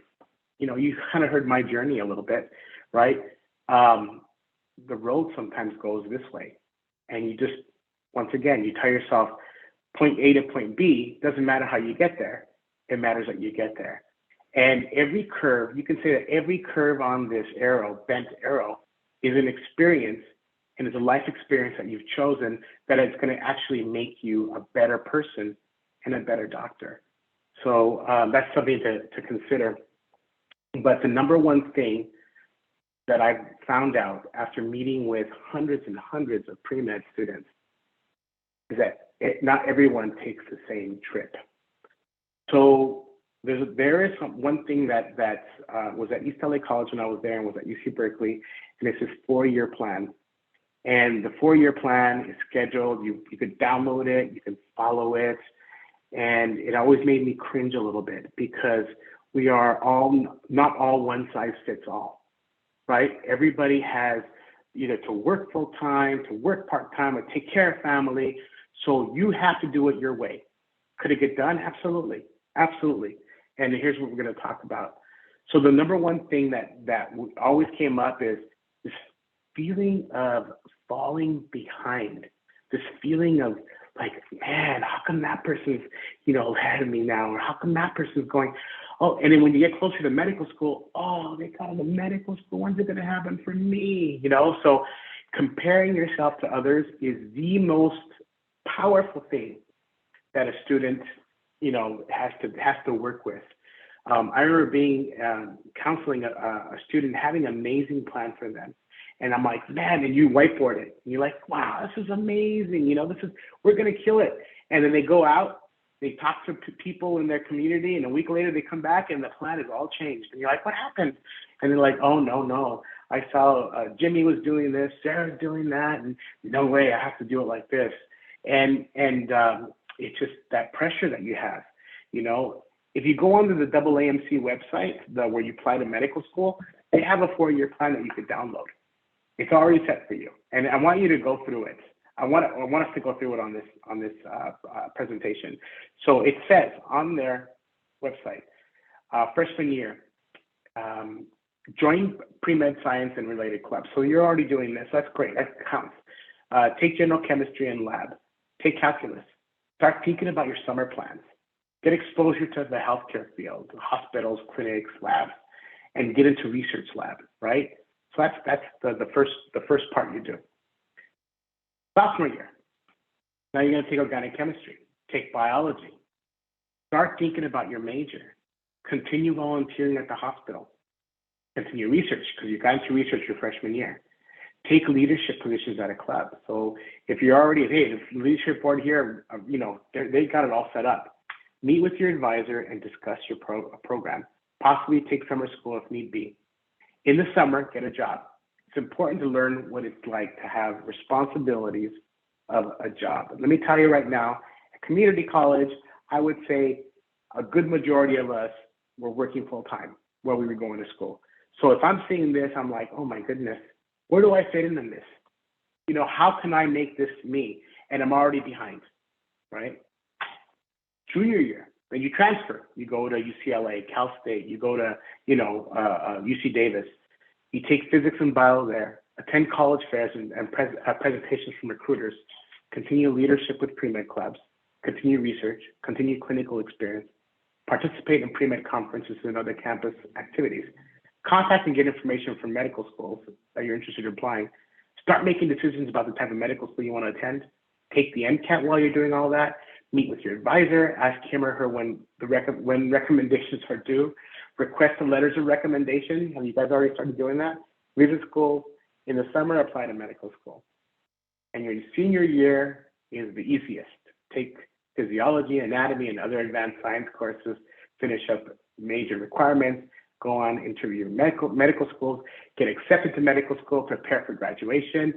you kind of heard my journey a little bit, right? The road sometimes goes this way. And you just, once again, you tell yourself, point A to point B, doesn't matter how you get there. It matters that you get there. And every curve, you can say that every curve on this bent arrow, is an experience, and it's a life experience that you've chosen that is going to actually make you a better person and a better doctor. So that's something to consider. But the number one thing that I've found out after meeting with hundreds and hundreds of pre-med students is that not everyone takes the same trip. So there is one thing that was at East LA College when I was there, and was at UC Berkeley, and it's this 4-year plan. And the 4-year plan is scheduled. You could download it, you can follow it. And it always made me cringe a little bit, because we are not all one size fits all, right? Everybody has either to work full time, to work part time, or take care of family. So you have to do it your way. Could it get done? Absolutely, absolutely. And here's what we're going to talk about. So the number one thing that always came up is this feeling of falling behind, this feeling of like, man, how come that person's, ahead of me now? Or how come that person's going, Oh, and then when you get closer to medical school, oh, they got into medical school. When's it going to happen for me? You know, so comparing yourself to others is the most powerful thing that a student, you know, has to work with. I remember being counseling a student, having an amazing plan for them. And I'm like, man, and you whiteboard it. And you're like, wow, this is amazing. You know, we're going to kill it. And then they go out, they talk to people in their community, and a week later they come back and the plan is all changed. And you're like, what happened? And they're like, oh, no. I saw Jimmy was doing this, Sarah's doing that, and no way, I have to do it like this. And it's just that pressure that you have, you know. If you go onto the AAMC website, where you apply to medical school, they have a 4-year plan that you could download. It's already set for you, and I want you to go through it. I want us to go through it on this presentation. So it says on their website, freshman year, join pre-med science and related clubs. So you're already doing this. That's great. That counts. Take general chemistry and lab. Take calculus. Start thinking about your summer plans. Get exposure to the healthcare field, hospitals, clinics, labs, and get into research lab, right? So that's the first part you do. Sophomore year, now you're going to take organic chemistry, take biology, start thinking about your major, continue volunteering at the hospital, continue research, because you got into research your freshman year. Take leadership positions at a club. So if you're already, hey, the leadership board here, you know, they got it all set up. Meet with your advisor and discuss your program. Possibly take summer school if need be. In the summer, get a job. It's important to learn what it's like to have responsibilities of a job. Let me tell you right now, at community college, I would say a good majority of us were working full time while we were going to school. So if I'm seeing this, I'm like, oh my goodness, where do I fit in this? You know, how can I make this me? And I'm already behind, right? Junior year, then you transfer. You go to UCLA, Cal State, you go to, you know, UC Davis. You take physics and bio there, attend college fairs and presentations from recruiters, continue leadership with pre-med clubs, continue research, continue clinical experience, participate in pre-med conferences and other campus activities, contact and get information from medical schools that you're interested in applying, start making decisions about the type of medical school you want to attend, take the MCAT while you're doing all that, meet with your advisor, ask him or her when recommendations are due, request the letters of recommendation. Have you guys already started doing that? Leave the school in the summer, apply to medical school. And your senior year is the easiest. Take physiology, anatomy, and other advanced science courses, finish up major requirements, go on, interview medical schools, get accepted to medical school, prepare for graduation.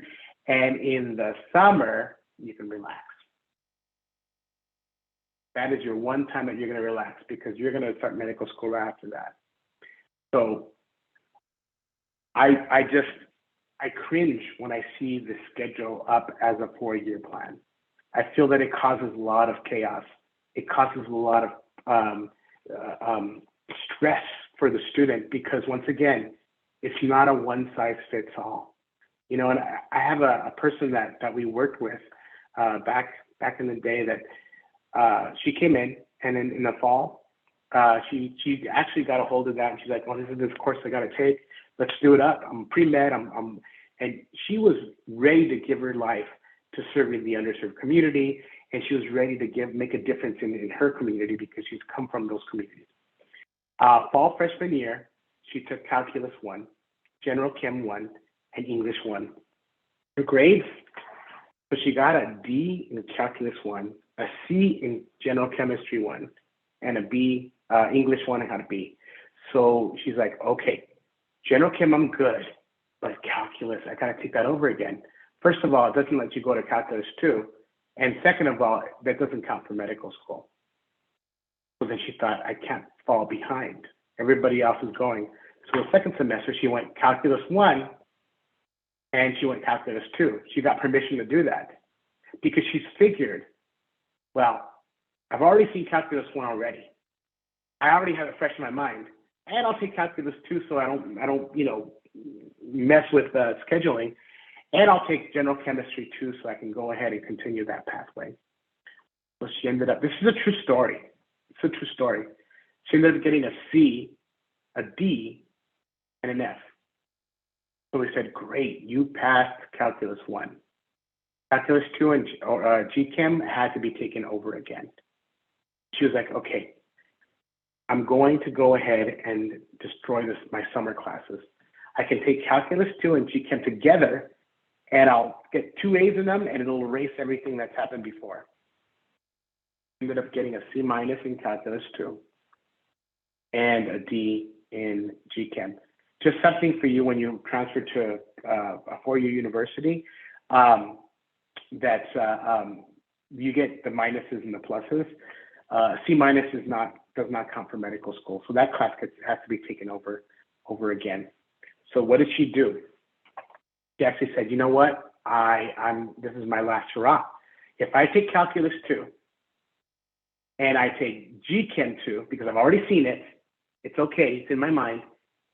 And in the summer, you can relax. That is your one time that you're going to relax, because you're going to start medical school right after that. So I cringe when I see the schedule up as a 4-year plan. I feel that it causes a lot of chaos. It causes a lot of stress for the student, because once again, it's not a one size fits all. You know, and I have a person that we worked with back in the day that she came in, and in the fall, she actually got a hold of that, and she's like, well, this is this course I got to take. Let's do it up. I'm pre-med. And she was ready to give her life to serving the underserved community, and she was ready to make a difference in her community, because she's come from those communities. Fall freshman year, she took Calculus 1, General Chem 1, and English 1. Her grades, so she got a D in Calculus 1, a C in General Chemistry 1, and a B, English 1, and got a B. So she's like, okay, General Chem, I'm good, but Calculus, I gotta take that over again. First of all, it doesn't let you go to Calculus 2. And second of all, that doesn't count for medical school. So then she thought, I can't fall behind. Everybody else is going. So the second semester, she went Calculus 1, and she went Calculus 2. She got permission to do that, because she's figured, well, I've already seen Calculus 1 already. I already have it fresh in my mind, and I'll take Calculus 2 so I don't you know, mess with scheduling, and I'll take General Chemistry 2 so I can go ahead and continue that pathway. So she ended up, this is a true story. It's a true story. She ended up getting a C, a D, and an F. So we said, great, you passed Calculus 1. Calculus 2 and GChem had to be taken over again. She was like, okay, I'm going to go ahead and destroy my summer classes. I can take Calculus 2 and GChem together, and I'll get 2 A's in them, and it'll erase everything that's happened before. Ended up getting a C- in Calculus 2 and a D in GChem. Just something for you when you transfer to a 4-year university, that you get the minuses and the pluses. C- does not count for medical school, so that class has to be taken over again. So what did she do? She actually said, you know what? This is my last hurrah. If I take Calculus 2 and I take GChem 2, because I've already seen it, it's okay, it's in my mind,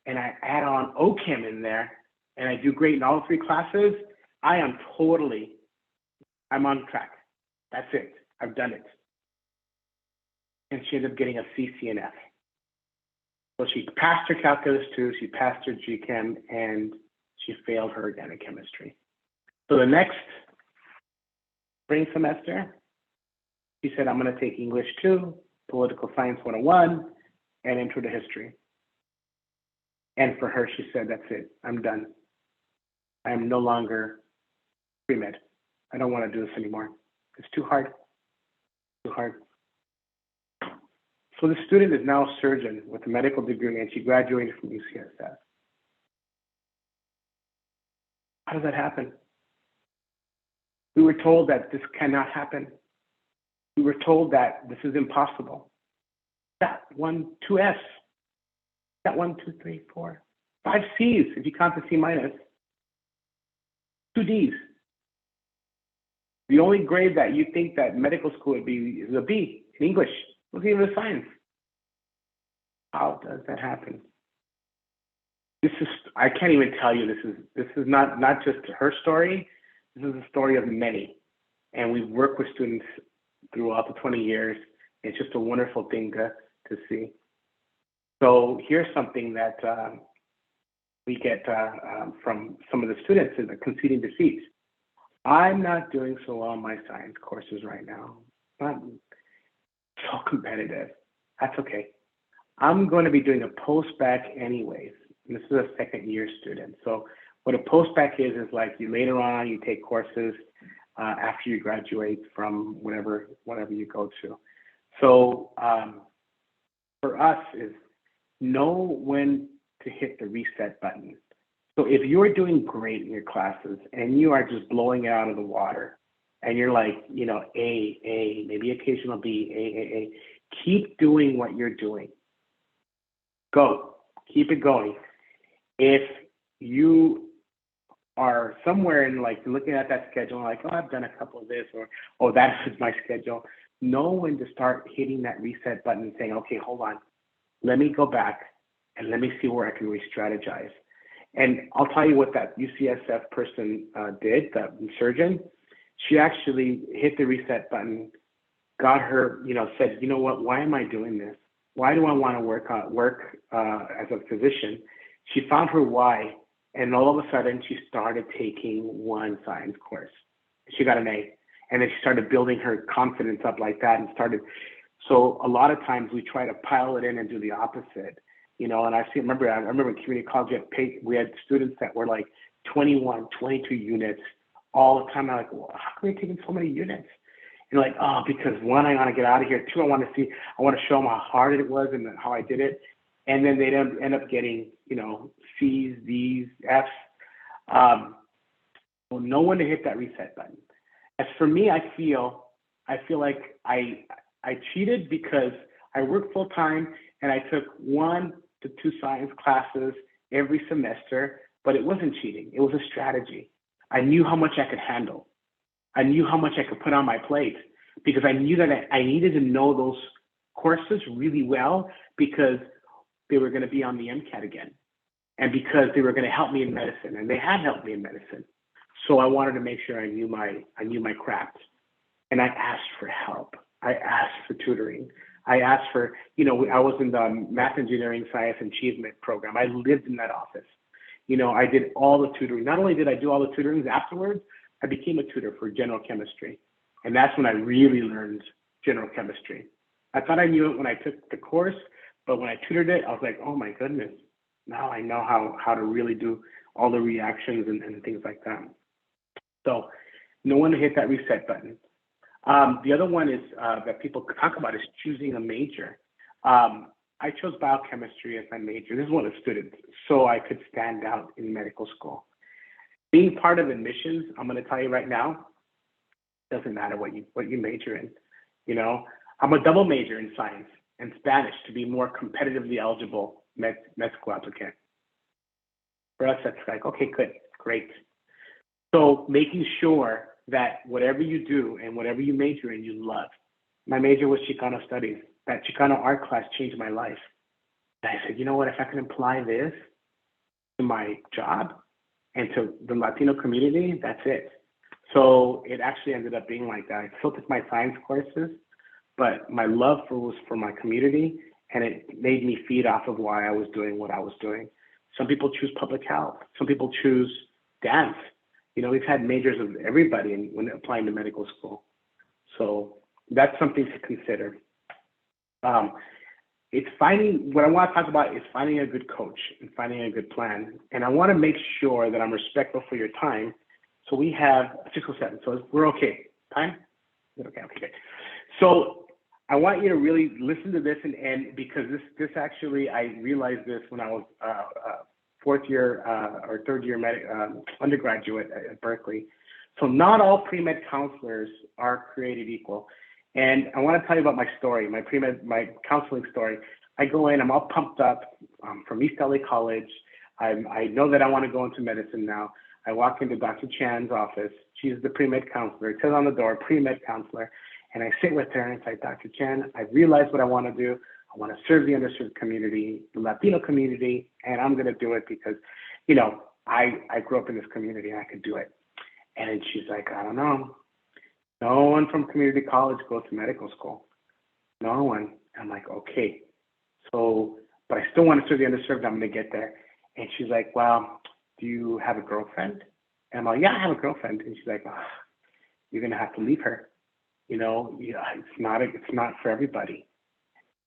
and I add on OChem in there, and I do great in all 3 classes, I'm on track. That's it. I've done it. And she ended up getting a C, C, and F. So she passed her Calculus 2, she passed her GChem, and she failed her organic chemistry. So the next spring semester, she said, I'm going to take English 2, Political Science 101, and Intro to History. And for her, she said, that's it. I'm done. I am no longer PreMed. I don't want to do this anymore. It's too hard. Too hard. So the student is now a surgeon with a medical degree, and she graduated from UCSF. How does that happen? We were told that this cannot happen. We were told that this is impossible. Got 2 F's. Got 1, 2, 3, 4, 5 C's if you count the C-, 2 D's. The only grade that you think that medical school would be is a B in English. It wasn't even a science. How does that happen? I can't even tell you, this is not just her story, this is the story of many. And we've worked with students throughout the 20 years. It's just a wonderful thing to see. So here's something that we get from some of the students is a conceding defeat. I'm not doing so well on my science courses right now. I'm so competitive. That's okay. I'm going to be doing a postback anyways. And this is a 2nd-year student. So what a postback is like you later on, you take courses after you graduate from whatever you go to. So for us is know when to hit the reset button. So if you're doing great in your classes and you are just blowing it out of the water and you're like, A, maybe occasional B, A, keep doing what you're doing. Go, keep it going. If you are somewhere in looking at that schedule, like, oh, I've done a couple of this, or, oh, that is my schedule, know when to start hitting that reset button and saying, okay, hold on, let me go back and let me see where I can re-strategize. And I'll tell you what that UCSF person did, the surgeon. She actually hit the reset button, got her, said, you know what, why am I doing this? Why do I want to work as a physician? She found her why, and all of a sudden she started taking 1 science course. She got an A, and then she started building her confidence up like that and started. So a lot of times we try to pile it in and do the opposite. And I remember in community college, we had students that were like 21, 22 units all the time. I'm like, well, how come you're taking so many units? And like, oh, because 1, I want to get out of here. 2, I want to show them how hard it was and how I did it. And then they'd end up getting, C's, D's, F's. Well, know when to hit that reset button. As for me, I feel like I cheated because I worked full time and I took 1 to 2 science classes every semester, but it wasn't cheating. It was a strategy. I knew how much I could handle. I knew how much I could put on my plate because I knew that I needed to know those courses really well because they were going to be on the MCAT again and because they were going to help me in medicine, and they had helped me in medicine. So I wanted to make sure I knew my craft, and I asked for help. I asked for tutoring. I asked for, I was in the math, engineering, science, and achievement program. I lived in that office. I did all the tutoring. Not only did I do all the tutorings afterwards, I became a tutor for general chemistry. And that's when I really learned general chemistry. I thought I knew it when I took the course, but when I tutored it, I was like, oh my goodness, now I know how to really do all the reactions and things like that. So no one hit that reset button. The other one is that people talk about is choosing a major. I chose biochemistry as my major. This is one of the students, so I could stand out in medical school. Being part of admissions, I'm going to tell you right now, doesn't matter what you major in. I'm a double major in science and Spanish to be more competitively eligible med school applicant. For us, that's like, okay, good, great. So making sure that whatever you do and whatever you major in, you love. My major was Chicano studies. That Chicano art class changed my life. And I said, you know what, if I can apply this to my job and to the Latino community, that's it. So it actually ended up being like that. I still took my science courses, but my love was for my community, and it made me feed off of why I was doing what I was doing. Some people choose public health. Some people choose dance. We've had majors of everybody when applying to medical school. So that's something to consider. It's what I want to talk about is finding a good coach and finding a good plan. And I want to make sure that I'm respectful for your time. So we have 6:07, so we're okay. Time? Okay, good. So I want you to really listen to this and because this actually, I realized this when I was fourth year or third year undergraduate at Berkeley. So not all pre-med counselors are created equal. And I want to tell you about my story, my counseling story. I go in, I'm all pumped up from East LA College. I know that I want to go into medicine now. I walk into Dr. Chan's office. She's the pre-med counselor. It says on the door, pre-med counselor. And I sit with her and it's like, Dr. Chan, I realize what I want to do. I want to serve the underserved community, the Latino community, and I'm going to do it because, I grew up in this community and I could do it. And she's like, I don't know. No one from community college goes to medical school. No one. I'm like, okay. So, but I still want to serve the underserved. I'm going to get there. And she's like, well, do you have a girlfriend? And I'm like, yeah, I have a girlfriend. And she's like, oh, you're going to have to leave her. It's not for everybody.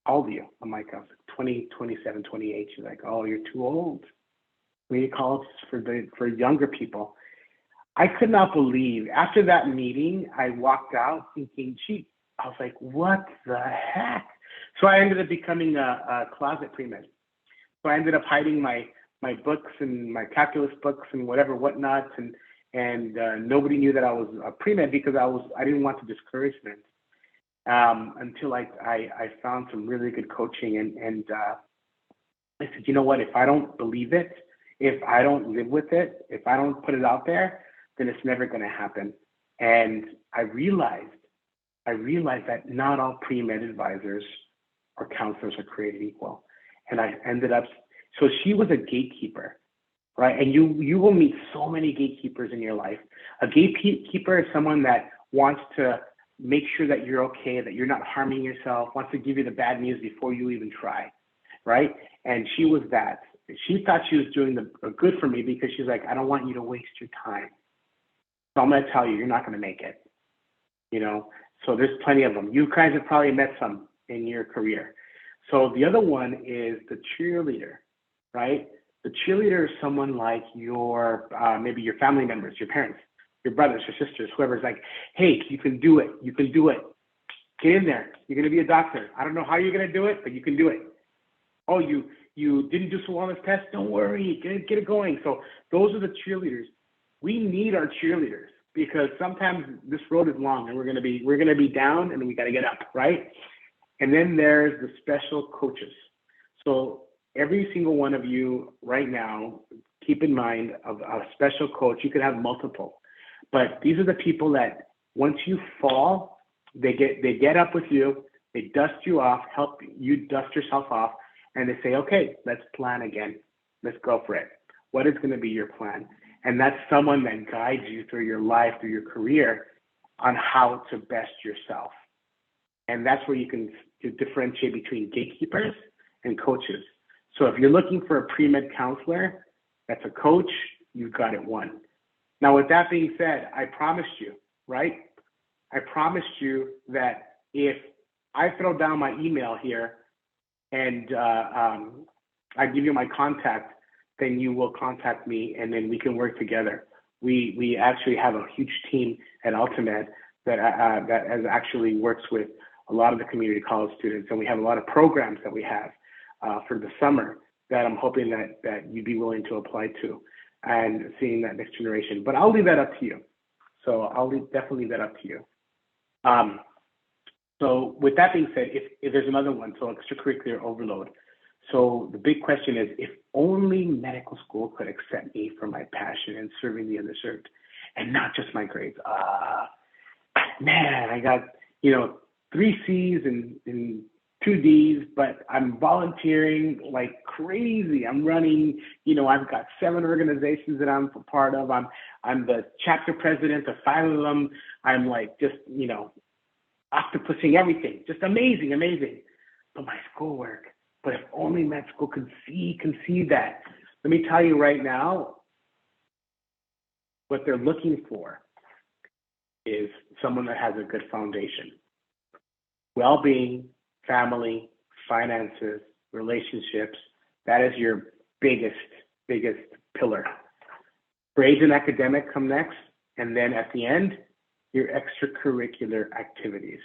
How old are you? I'm like, I was 20, 27, 28. She's like, oh, you're too old. Community college is for younger people. I could not believe, after that meeting, I walked out thinking, I was like, what the heck? So I ended up becoming a closet pre-med. So I ended up hiding my books and my calculus books and whatnot, and nobody knew that I was a pre-med because I didn't want to discourage them until I found some really good coaching and I said, you know what, if I don't believe it, if I don't live with it, if I don't put it out there, then it's never going to happen. And I realized that not all pre-med advisors or counselors are created equal. And I ended up, so she was a gatekeeper, right? And you will meet so many gatekeepers in your life. A gatekeeper is someone that wants to make sure that you're okay, that you're not harming yourself, wants to give you the bad news before you even try, right? And she was that. She thought she was doing the good for me because she's like, I don't want you to waste your time. So I'm going to tell you, you're not going to make it, So there's plenty of them. You guys have probably met some in your career. So the other one is the cheerleader, right? The cheerleader is someone like your, maybe your family members, your parents, your brothers, your sisters, whoever's like, hey, you can do it. You can do it. Get in there. You're going to be a doctor. I don't know how you're going to do it, but you can do it. Oh, you didn't do so well on this test? Don't worry. Get it going. So those are the cheerleaders. We need our cheerleaders because sometimes this road is long and we're going to be down and we got to get up, right? And then there's the special coaches. So every single one of you right now, keep in mind of a special coach. You could have multiple, but these are the people that once you fall, they get up with you, they dust you off, help you dust yourself off, and they say, okay, let's plan again. Let's go for it. What is going to be your plan? And that's someone that guides you through your life, through your career on how to best yourself. And that's where you can differentiate between gatekeepers and coaches. So if you're looking for a pre-med counselor, that's a coach, you've got it won. Now, with that being said, I promised you, right? I promised you that if I throw down my email here and I give you my contact, then you will contact me and then we can work together. We actually have a huge team at Ultimate that actually works with a lot of the community college students, and we have a lot of programs that we have for the summer that I'm hoping that you'd be willing to apply to and seeing that next generation. But I'll leave that up to you. So I'll definitely leave that up to you. So with that being said, if there's another one, so extracurricular overload. So the big question is, if only medical school could accept me for my passion in serving the underserved and not just my grades. Man, I got, 3 C's and 2 D's, but I'm volunteering like crazy. I'm running, I've got 7 organizations that I'm a part of. I'm the chapter president of 5 of them. I'm like just, octopusing everything. Just amazing. But my schoolwork, but if only med school could see that. Let me tell you right now, what they're looking for is someone that has a good foundation. Well-being, family, finances, relationships, that is your biggest pillar. Grades and academic come next, and then at the end, your extracurricular activities.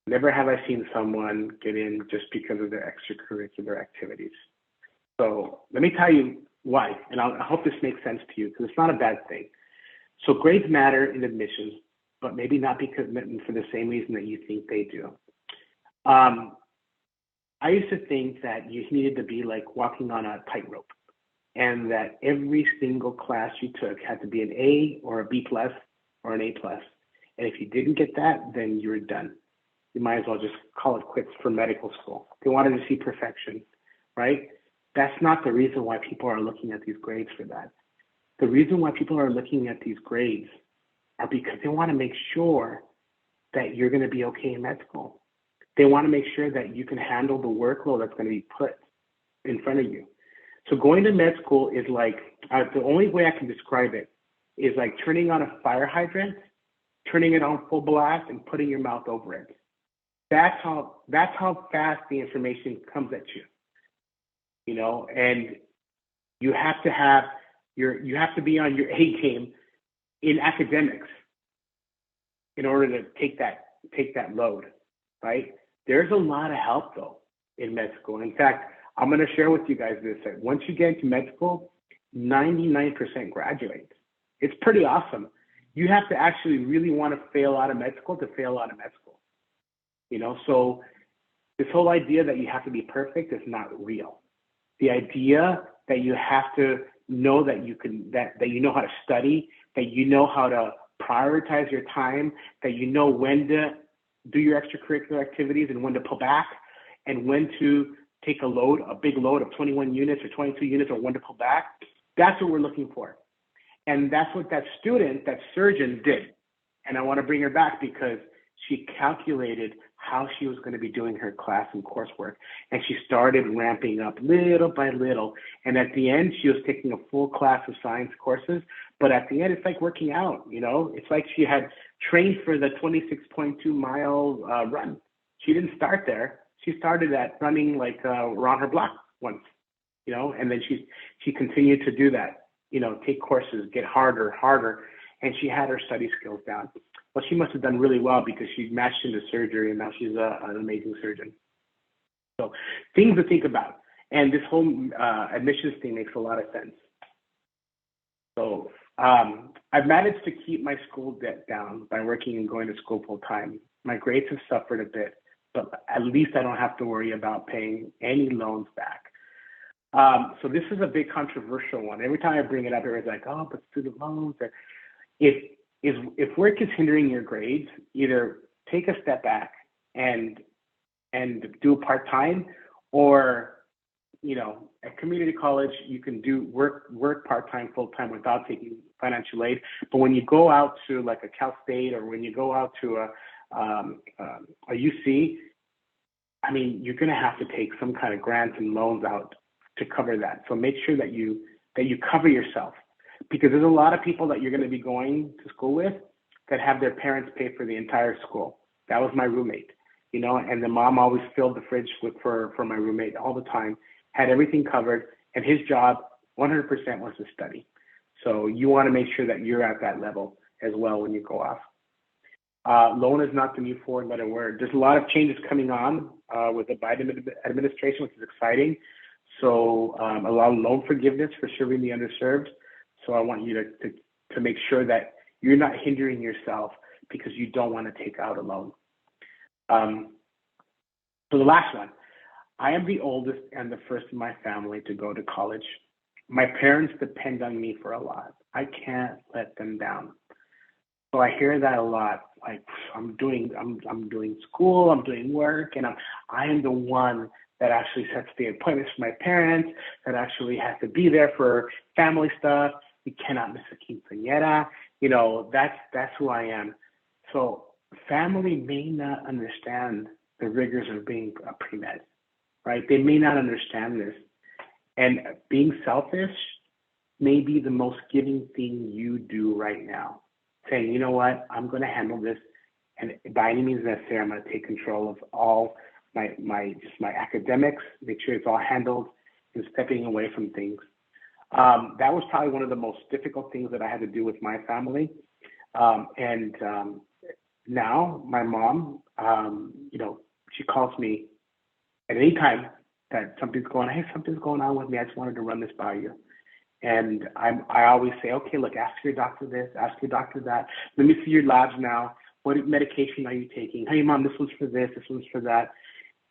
Never have I seen someone get in just because of their extracurricular activities. So let me tell you why, and I hope this makes sense to you, because it's not a bad thing. So grades matter in admissions, but maybe not because for the same reason that you think they do. I used to think that you needed to be like walking on a tightrope, and that every single class you took had to be an A or a B plus or an A plus. And if you didn't get that, then you were done. You might as well just call it quits for medical school. They wanted to see perfection, right? That's not the reason why people are looking at these grades for that. The reason why people are looking at these grades are because they want to make sure that you're going to be okay in med school. They want to make sure that you can handle the workload that's going to be put in front of you. So going to med school is like, the only way I can describe it is like turning on a fire hydrant, turning it on full blast, and putting your mouth over it. That's how fast the information comes at you. And you have to be on your A game in academics in order to take that load, right? There's a lot of help though in med school. In fact, I'm going to share with you guys this, that once you get into med school, 99% graduate. It's pretty awesome. You have to actually really want to fail out of med school to fail out of med school. So this whole idea that you have to be perfect is not real. The idea that you have to know that you know how to study, that you know how to prioritize your time, that you know when to do your extracurricular activities and when to pull back, and when to take a big load of 21 units or 22 units, or when to pull back. That's what we're looking for. And that's what that surgeon did. And I want to bring her back because she calculated how she was going to be doing her class and coursework. And she started ramping up little by little. And at the end, she was taking a full class of science courses. But at the end, it's like working out, It's like she had trained for the 26.2 mile run. She didn't start there. She started at running like around her block once, and then she continued to do that, take courses, get harder, and she had her study skills down. Well, she must have done really well because she matched into surgery, and now she's an amazing surgeon. So things to think about. And this whole admissions thing makes a lot of sense. So I've managed to keep my school debt down by working and going to school full time. My grades have suffered a bit, but at least I don't have to worry about paying any loans back. So this is a big controversial one. Every time I bring it up, everyone's like, oh, but student loans. Or if work is hindering your grades, either take a step back and do part-time, or at community college, you can do work part-time, full-time without taking financial aid. But when you go out to like a Cal State, or when you go out to a UC, I mean, you're going to have to take some kind of grants and loans out to cover that. So make sure that you cover yourself, because there's a lot of people that you're going to be going to school with that have their parents pay for the entire school. That was my roommate, you know, and the mom always filled the fridge for my roommate all the time, had everything covered, and his job 100% was to study. So you want to make sure that you're at that level as well when you go off. Loan is not the new four-letter word. There's a lot of changes coming on with the Biden administration, which is exciting. So a lot of loan forgiveness for serving the underserved. So I want you to make sure that you're not hindering yourself because you don't want to take out a loan. So the last one, I am the oldest and the first in my family to go to college. My parents depend on me for a lot. I can't let them down. So I hear that a lot. Like, I'm doing school, I'm doing work, and I am the one that actually sets the appointments for my parents, that actually has to be there for family stuff. We cannot miss a quinceañera. You know, that's who I am. So family may not understand the rigors of being a pre-med, right? They may not understand this. And being selfish may be the most giving thing you do right now. Saying, you know what, I'm going to handle this, and by any means necessary, I'm going to take control of all my academics, make sure it's all handled, and stepping away from things. That was probably one of the most difficult things that I had to do with my family. Now my mom, you know, she calls me at any time that something's going on with me. I just wanted to run this by you. And I always say, okay, look, ask your doctor this, ask your doctor that. Let me see your labs now. What medication are you taking? Hey, mom, this one's for this one's for that.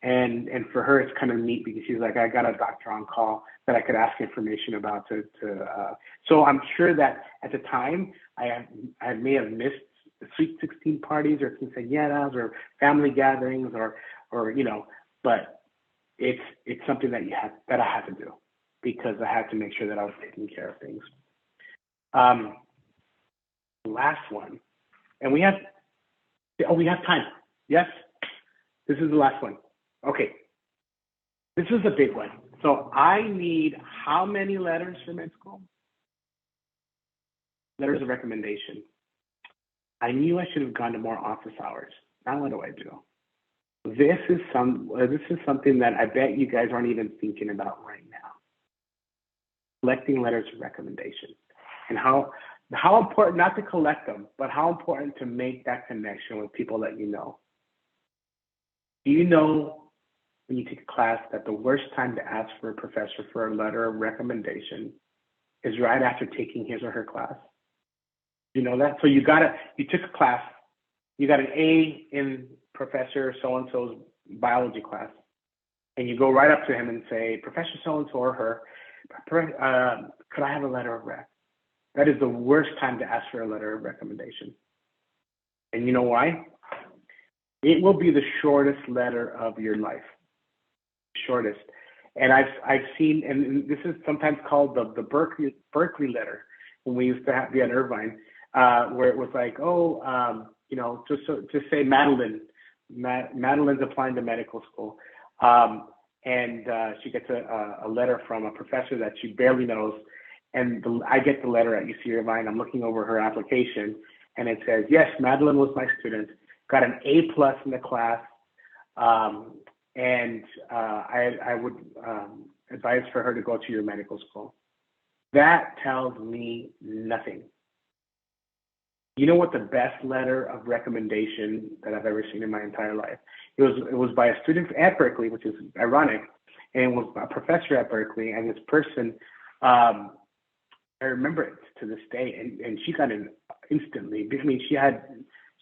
And for her, it's kind of neat because she's like, I got a doctor on call that I could ask information about. So I'm sure that at the time, I may have missed the Sweet 16 parties or quinceañeras or family gatherings or you know, but it's something that I had to do, because I had to make sure that I was taking care of things. Last one, and we have time. Yes, this is the last one. Okay, this is a big one. So I need how many letters for med school? Letters of recommendation. I knew I should have gone to more office hours. Now what do I do? This is something that I bet you guys aren't even thinking about right now. Collecting letters of recommendation, and how important, not to collect them, but how important to make that connection with people that you know. Do you know when you take a class that the worst time to ask for a professor for a letter of recommendation is right after taking his or her class? You know that? So you took a class, you got an A in Professor so-and-so's biology class, and you go right up to him and say, Professor so-and-so or her, could I have a letter of rec? That is the worst time to ask for a letter of recommendation. And you know why? It will be the shortest letter of your life. Shortest. And I've seen, and this is sometimes called the Berkeley letter, when we used to be at Irvine, where it was like, you know, just say Madeline. Madeline's applying to medical school. And she gets a letter from a professor that she barely knows. And I get the letter at UC Irvine. I'm looking over her application, and it says, yes, Madeline was my student, got an A+ in the class. And I would advise for her to go to your medical school. That tells me nothing. You know what the best letter of recommendation that I've ever seen in my entire life? It was by a student at Berkeley, which is ironic, and it was a professor at Berkeley, and this person, I remember it to this day, and she got in instantly. I mean,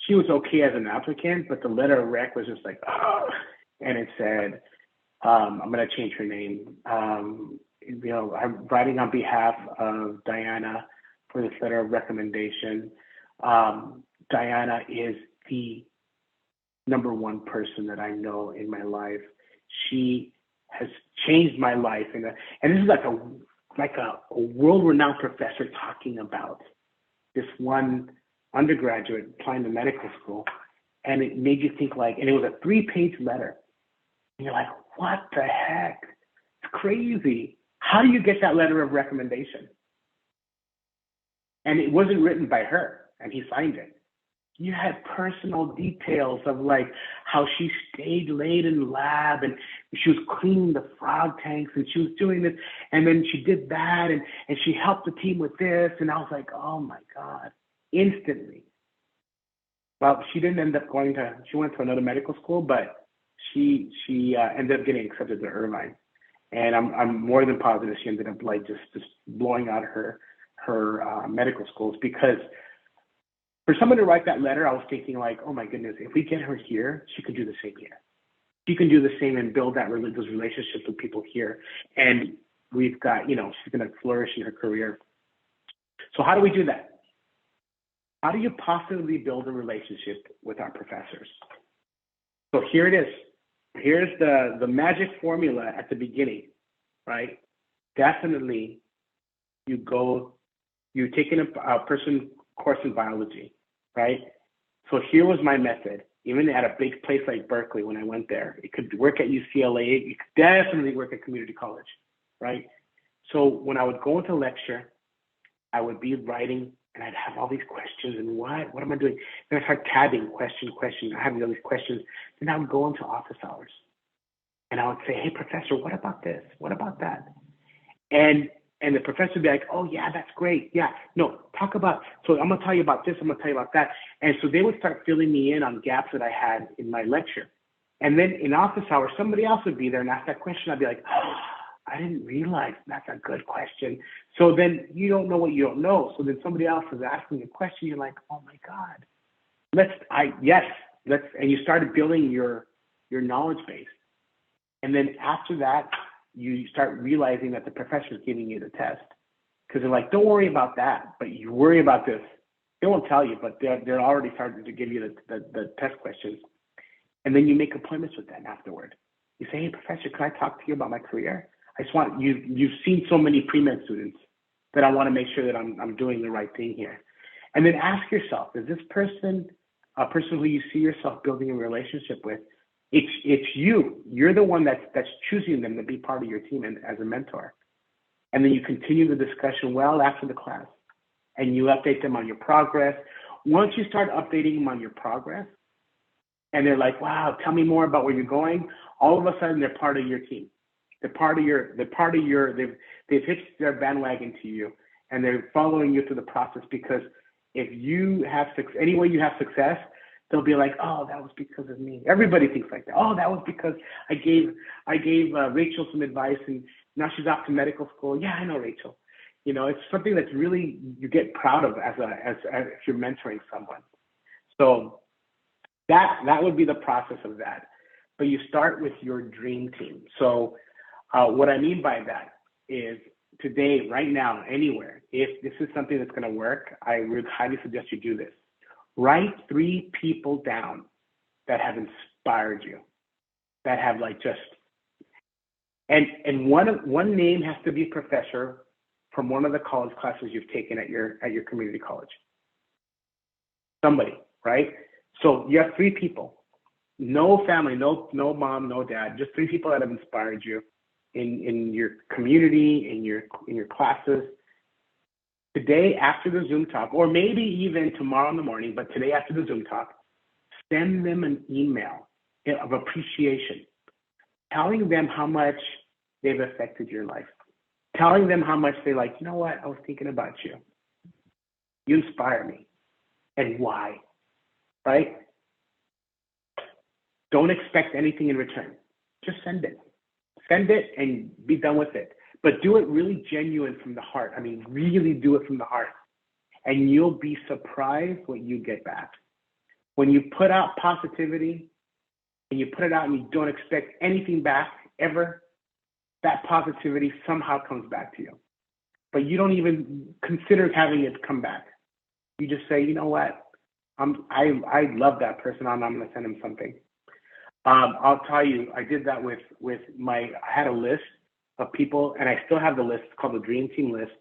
she was okay as an applicant, but the letter of rec was just like, oh, and it said, I'm going to change her name. You know, I'm writing on behalf of Diana for this letter of recommendation. Diana is the #1 person that I know in my life. She has changed my life, and this is like a world-renowned professor talking about this one undergraduate applying to medical school. And it made you think like, and it was a 3-page letter. And you're like, what the heck? It's crazy. How do you get that letter of recommendation? And it wasn't written by her, and he signed it. You had personal details of like how she stayed late in the lab and she was cleaning the frog tanks and she was doing this and then she did that and she helped the team with this. And I was like, oh my God, instantly. Well, she didn't end up she went to another medical school, but she ended up getting accepted to Irvine. And I'm more than positive she ended up like just blowing out her medical schools, because for someone to write that letter, I was thinking like, oh my goodness, if we get her here, she could do the same here. She can do the same and build those relationships with people here. And we've got, she's going to flourish in her career. So how do we do that? How do you possibly build a relationship with our professors? So here it is. Here's the magic formula at the beginning, right? Definitely you're taking a person course in biology, right? So here was my method. Even at a big place like Berkeley, when I went there, it could work at UCLA, it could definitely work at community college, right? So when I would go into lecture, I would be writing and I'd have all these questions and what am I doing? Then I start tabbing question, I have all these questions. Then I would go into office hours and I would say, hey, professor, what about this? What about that? And the professor would be like, oh, yeah, that's great. Yeah, no, talk about, so I'm going to tell you about this. I'm going to tell you about that. And so they would start filling me in on gaps that I had in my lecture. And then in office hours, somebody else would be there and ask that question. I'd be like, oh, I didn't realize that's a good question. So then you don't know what you don't know. So then somebody else is asking a question. You're like, oh my God, and you started building your knowledge base. And then after that, you start realizing that the professor's giving you the test, because they're like, don't worry about that, but you worry about this. They won't tell you, but they're already starting to give you the test questions. And then you make appointments with them afterward. You say, hey, professor, can I talk to you about my career? I just want you've seen so many pre-med students that I want to make sure that I'm doing the right thing here. And then ask yourself, is this person a person who you see yourself building a relationship with? It's you. You're the one that's choosing them to be part of your team and as a mentor. And then you continue the discussion well after the class, and you update them on your progress. Once you start updating them on your progress, and they're like, wow, tell me more about where you're going, all of a sudden they're part of your team. They've hitched their bandwagon to you, and they're following you through the process, because if you have any way you have success, they'll be like, oh, that was because of me. Everybody thinks like that. Oh, that was because I gave Rachel some advice and now she's off to medical school. Yeah, I know Rachel. It's something that's really, you get proud of as if you're mentoring someone. So that would be the process of that. But you start with your dream team. So what I mean by that is today, right now, anywhere, if this is something that's going to work, I would highly suggest you do this. Write 3 people down that have inspired you, that have and one name has to be a professor from one of the college classes you've taken at your community college. Somebody, right? So you have 3 people, no family, no mom, no dad, just 3 people that have inspired you in your community, in your classes. Today, after the Zoom talk, or maybe even tomorrow in the morning, but today after the Zoom talk, send them an email of appreciation, telling them how much they've affected your life, telling them how much they like, you know what, I was thinking about you. You inspire me. And why, right? Don't expect anything in return. Just send it. Send it and be done with it. But do it really genuine from the heart. I mean, really do it from the heart. And you'll be surprised what you get back. When you put out positivity and you put it out and you don't expect anything back ever, that positivity somehow comes back to you. But you don't even consider having it come back. You just say, you know what? I love that person. I'm going to send him something. I'll tell you, I did that with I had a list of people, and I still have the list. It's called the Dream Team list,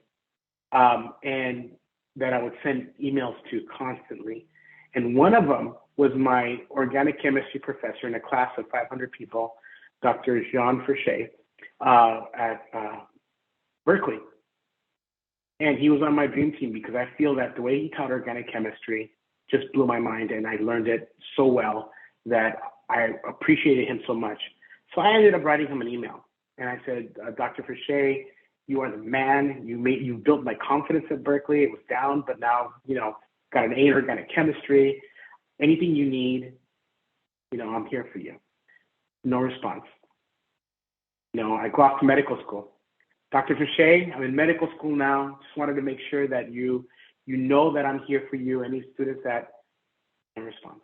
and that I would send emails to constantly. And one of them was my organic chemistry professor in a class of 500 people, Dr. Jean Fouché, at Berkeley. And he was on my dream team because I feel that the way he taught organic chemistry just blew my mind, and I learned it so well that I appreciated him so much. So I ended up writing him an email, and I said, Dr. Fouché, you are the man. You built my confidence at Berkeley. It was down, but now, got an A in organic chemistry. Anything you need, I'm here for you. No response. I go off to medical school. Dr. Fouché, I'm in medical school now. Just wanted to make sure that you know that I'm here for you. Any students that no response.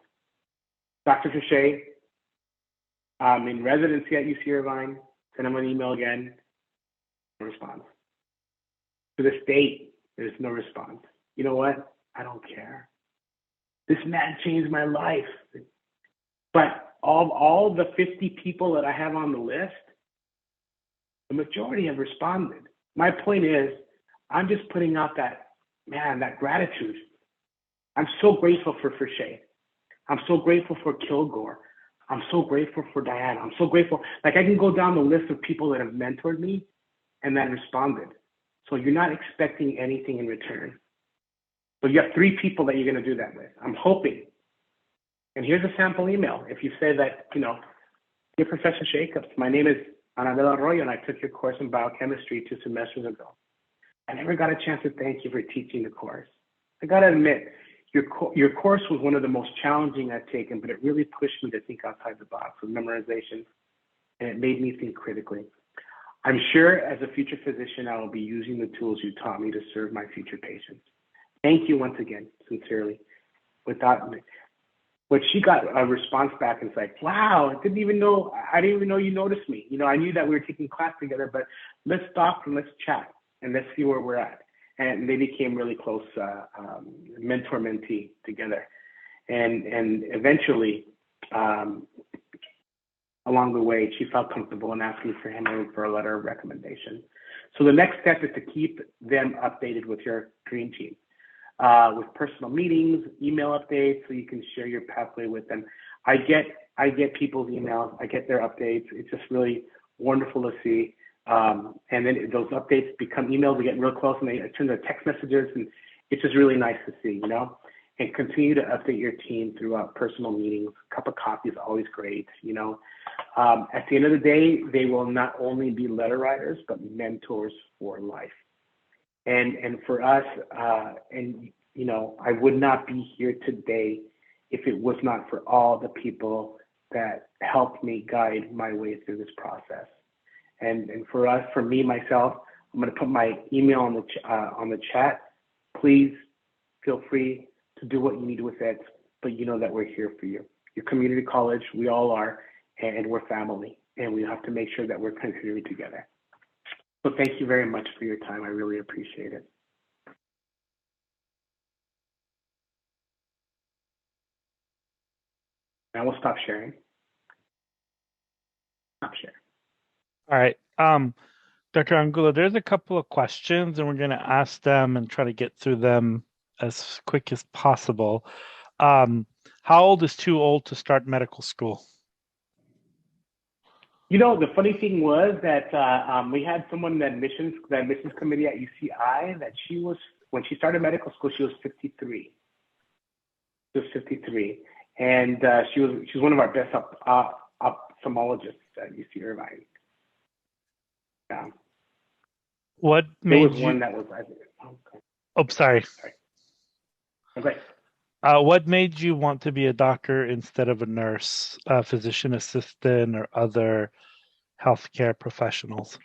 Dr. Fouché, I'm in residency at UC Irvine. Send him an email again. No response. To this date, there's no response. You know what? I don't care. This man changed my life. But all the 50 people that I have on the list, the majority have responded. My point is, I'm just putting out that gratitude. I'm so grateful for Fouché. I'm so grateful for Kilgore. I'm so grateful for Diana. I'm so grateful. Like, I can go down the list of people that have mentored me and that responded. So you're not expecting anything in return. So you have 3 people that you're going to do that with. I'm hoping. And here's a sample email. If you say that, dear Professor Jacobs, my name is Anabel Arroyo, and I took your course in biochemistry 2 semesters ago. I never got a chance to thank you for teaching the course. I got to admit, your course was one of the most challenging I've taken, but it really pushed me to think outside the box with memorization, and it made me think critically. I'm sure as a future physician, I will be using the tools you taught me to serve my future patients. Thank you once again, sincerely. But she got a response back and it's like, wow, I didn't even know you noticed me. I knew that we were taking class together, but let's talk and let's chat and let's see where we're at. And they became really close, mentor-mentee together. And eventually, along the way, she felt comfortable in asking for him for a letter of recommendation. So the next step is to keep them updated with your dream team, with personal meetings, email updates, so you can share your pathway with them. I get people's emails, I get their updates. It's just really wonderful to see. And then those updates become emails. We get real close, and they turn to text messages, and it's just really nice to see, And continue to update your team throughout personal meetings. A cup of coffee is always great, At the end of the day, they will not only be letter writers, but mentors for life. And for us, I would not be here today if it was not for all the people that helped me guide my way through this process. And for us, for me, myself, I'm going to put my email on the chat. Please feel free to do what you need with it, but you know that we're here for you. Your community college, we all are, and we're family, and we have to make sure that we're continuing together. So thank you very much for your time. I really appreciate it. I will stop sharing. Stop sharing. All right. Dr. Angulo, there's a couple of questions, and we're going to ask them and try to get through them as quick as possible. How old is too old to start medical school? The funny thing was that we had someone in the admissions committee at UCI that when she started medical school, she was 53. She was 53. And she was one of our best ophthalmologists at UC Irvine. Yeah. What made you? One that was. Okay. Oh, sorry. Okay. What made you want to be a doctor instead of a nurse, physician assistant, or other healthcare professionals?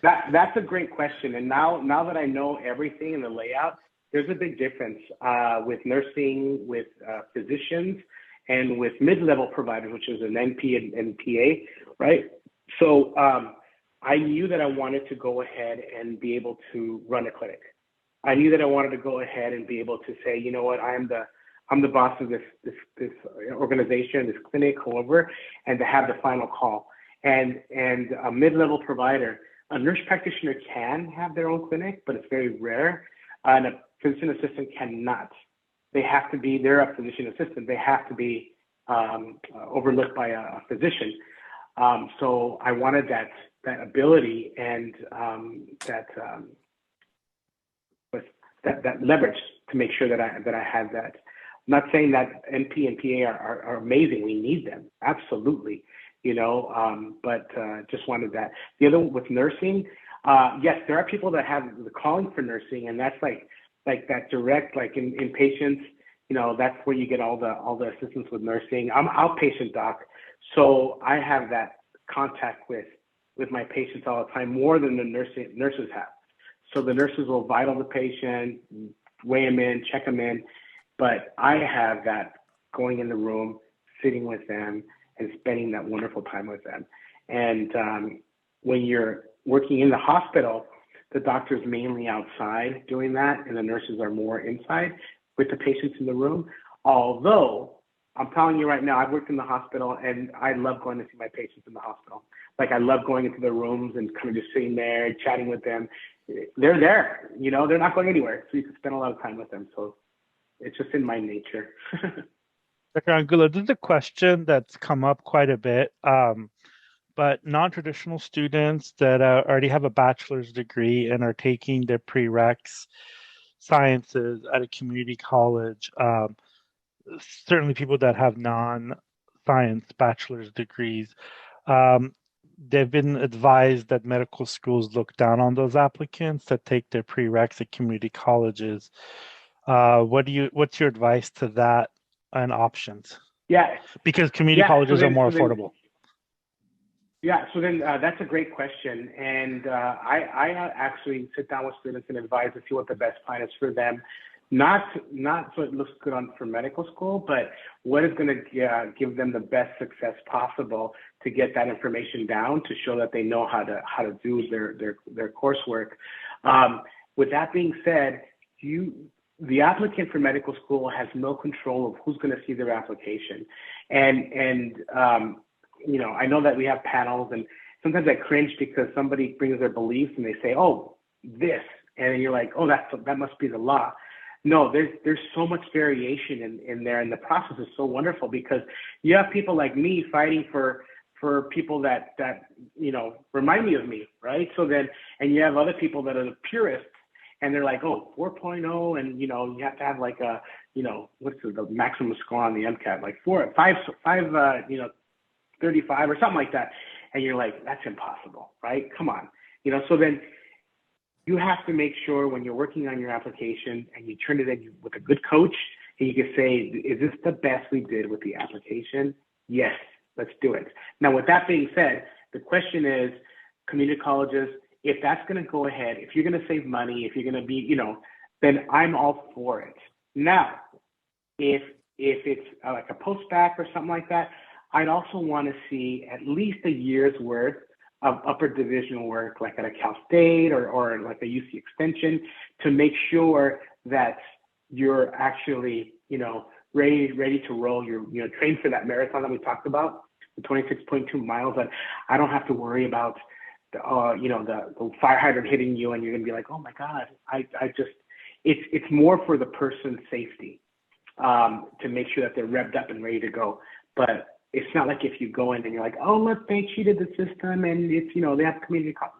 That's a great question. And now that I know everything in the layout, there's a big difference with nursing, with physicians, and with mid-level providers, which is an NP and PA, right? So I knew that I wanted to go ahead and be able to run a clinic. I knew that I wanted to go ahead and be able to say, you know what, I'm the boss of this organization, this clinic, however, and to have the final call. And a mid-level provider, a nurse practitioner can have their own clinic, but it's very rare, and a physician assistant cannot. they have to be, they're a physician assistant, they have to be overlooked by a physician. So I wanted that ability and that leverage to make sure that I had that. I'm not saying that NP and PA are amazing. We need them, absolutely, but just wanted that. The other one with nursing, yes, there are people that have the calling for nursing, and that's like that direct, like in patients, that's where you get all the assistance with nursing. I'm outpatient doc, so I have that contact with my patients all the time, more than the nurses have. So the nurses will vital the patient, weigh them in, check them in, but I have that going in the room, sitting with them, and spending that wonderful time with them. And when you're working in the hospital, the doctor's mainly outside doing that, and the nurses are more inside with the patients in the room. Although, I'm telling you right now, I've worked in the hospital, and I love going to see my patients in the hospital. Like, I love going into their rooms and kind of just sitting there, chatting with them. They're there, they're not going anywhere. So you can spend a lot of time with them. So it's just in my nature. Dr. Angulo, this is a question that's come up quite a bit. But non-traditional students that already have a bachelor's degree and are taking their prereqs sciences at a community college, certainly people that have non-science bachelor's degrees, they've been advised that medical schools look down on those applicants that take their prereqs at community colleges. What's your advice to that and options? Yeah. Because community colleges are more affordable. Yeah, so then that's a great question. And I actually sit down with students and advise to see what the best plan is for them. Not so it looks good for medical school, but what is going to give them the best success possible to get that information down to show that they know how to do their coursework. With that being said, the applicant for medical school has no control of who's going to see their application. And I know that we have panels, and sometimes I cringe because somebody brings their beliefs and they say, oh, this, and you're like, oh, that must be the law. No, there's so much variation in there, and the process is so wonderful because you have people like me fighting for people that remind me of me, right? So then, and you have other people that are the purists, and they're like, oh, 4.0, and you have to have like a, what's the maximum score on the MCAT, like 35 or something like that. And you're like, that's impossible, right? Come on. So then you have to make sure when you're working on your application and you turn it in with a good coach, and you can say, is this the best we did with the application? Yes, let's do it. Now, with that being said, the question is, community colleges, if that's going to go ahead, if you're going to save money, if you're going to be, then I'm all for it. Now, if it's like a postback or something like that, I'd also want to see at least a year's worth of upper division work, like at a Cal State or like a UC Extension, to make sure that you're actually, ready to roll. You're trained for that marathon that we talked about, the 26.2 miles. That I don't have to worry about the fire hydrant hitting you, and you're gonna be like, oh my God, it's more for the person's safety, to make sure that they're revved up and ready to go. But it's not like if you go in and you're like, oh, look, they cheated the system and it's, they have community college.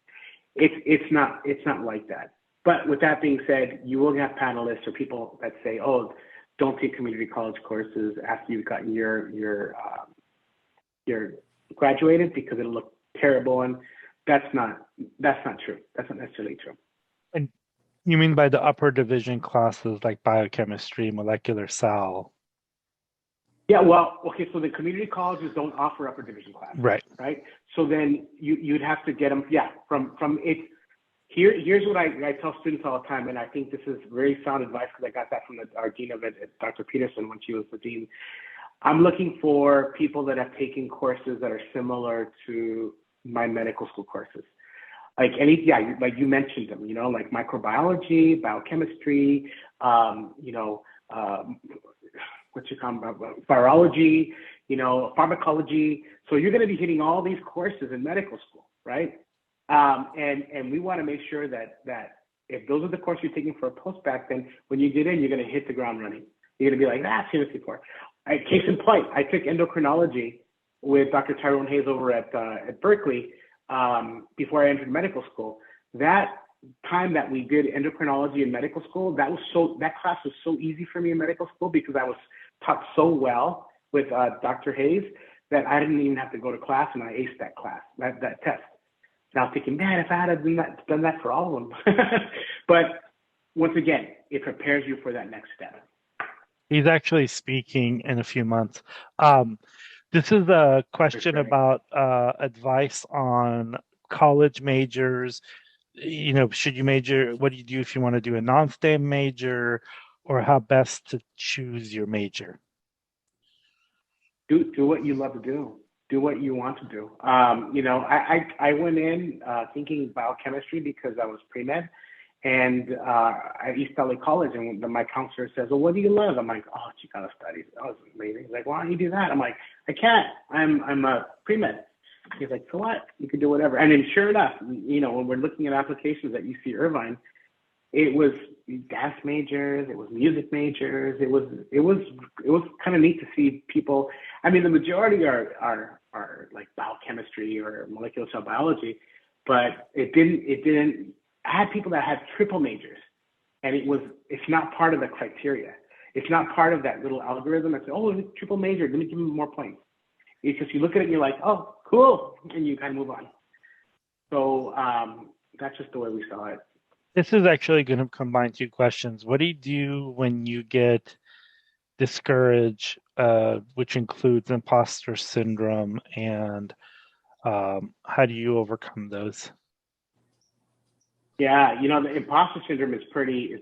It's not like that. But with that being said, you will have panelists or people that say, oh, don't take community college courses after you've gotten your graduated because it'll look terrible. And that's not true. That's not necessarily true. And you mean by the upper division classes like biochemistry, molecular cell? Yeah, well, okay, so the community colleges don't offer upper division classes. Right. So then you'd have to get them, from it. Here's what I tell students all the time, and I think this is very sound advice because I got that from our dean of it, Dr. Peterson, when she was the dean. I'm looking for people that have taken courses that are similar to my medical school courses. Like like you mentioned them, like microbiology, biochemistry, virology, pharmacology. So you're going to be hitting all these courses in medical school, right? And we want to make sure that if those are the courses you're taking for a postback, then when you get in, you're going to hit the ground running. You're gonna be like, ah, seen this before. Case in point, I took endocrinology with Dr. Tyrone Hayes over at Berkeley before I entered medical school. That time that we did endocrinology in medical school, that class was so easy for me in medical school because I was taught so well with Dr. Hayes that I didn't even have to go to class, and I aced that class, that test. And I was thinking, man, if I had done that for all of them. But once again, it prepares you for that next step. He's actually speaking in a few months. This is a question about advice on college majors. You know, should you major? What do you do if you want to do a non-STEM major, or how best to choose your major? Do what you love to do. Do what you want to do. You know, I went in thinking biochemistry because I was pre-med, and at East LA College, and my counselor says, well, what do you love? I'm like, oh, Chicano studies. That was amazing. He's like, why don't you do that? I'm like, I can't. I'm a pre-med. He's like, so what? You can do whatever. And then sure enough, you know, when we're looking at applications at UC Irvine, it was dance majors, it was music majors. It was kind of neat to see people. I mean, the majority are like biochemistry or molecular cell biology, but it didn't. I had people that had triple majors, and it's not part of the criteria. It's not part of that little algorithm. I said, oh, it's triple major. Let me give them more points. It's just you look at it and you're like, oh, cool, and you kind of move on. So that's just the way we saw it. This is actually going to combine two questions. What do you do when you get discouraged, which includes imposter syndrome, and how do you overcome those? Yeah, you know, the imposter syndrome is pretty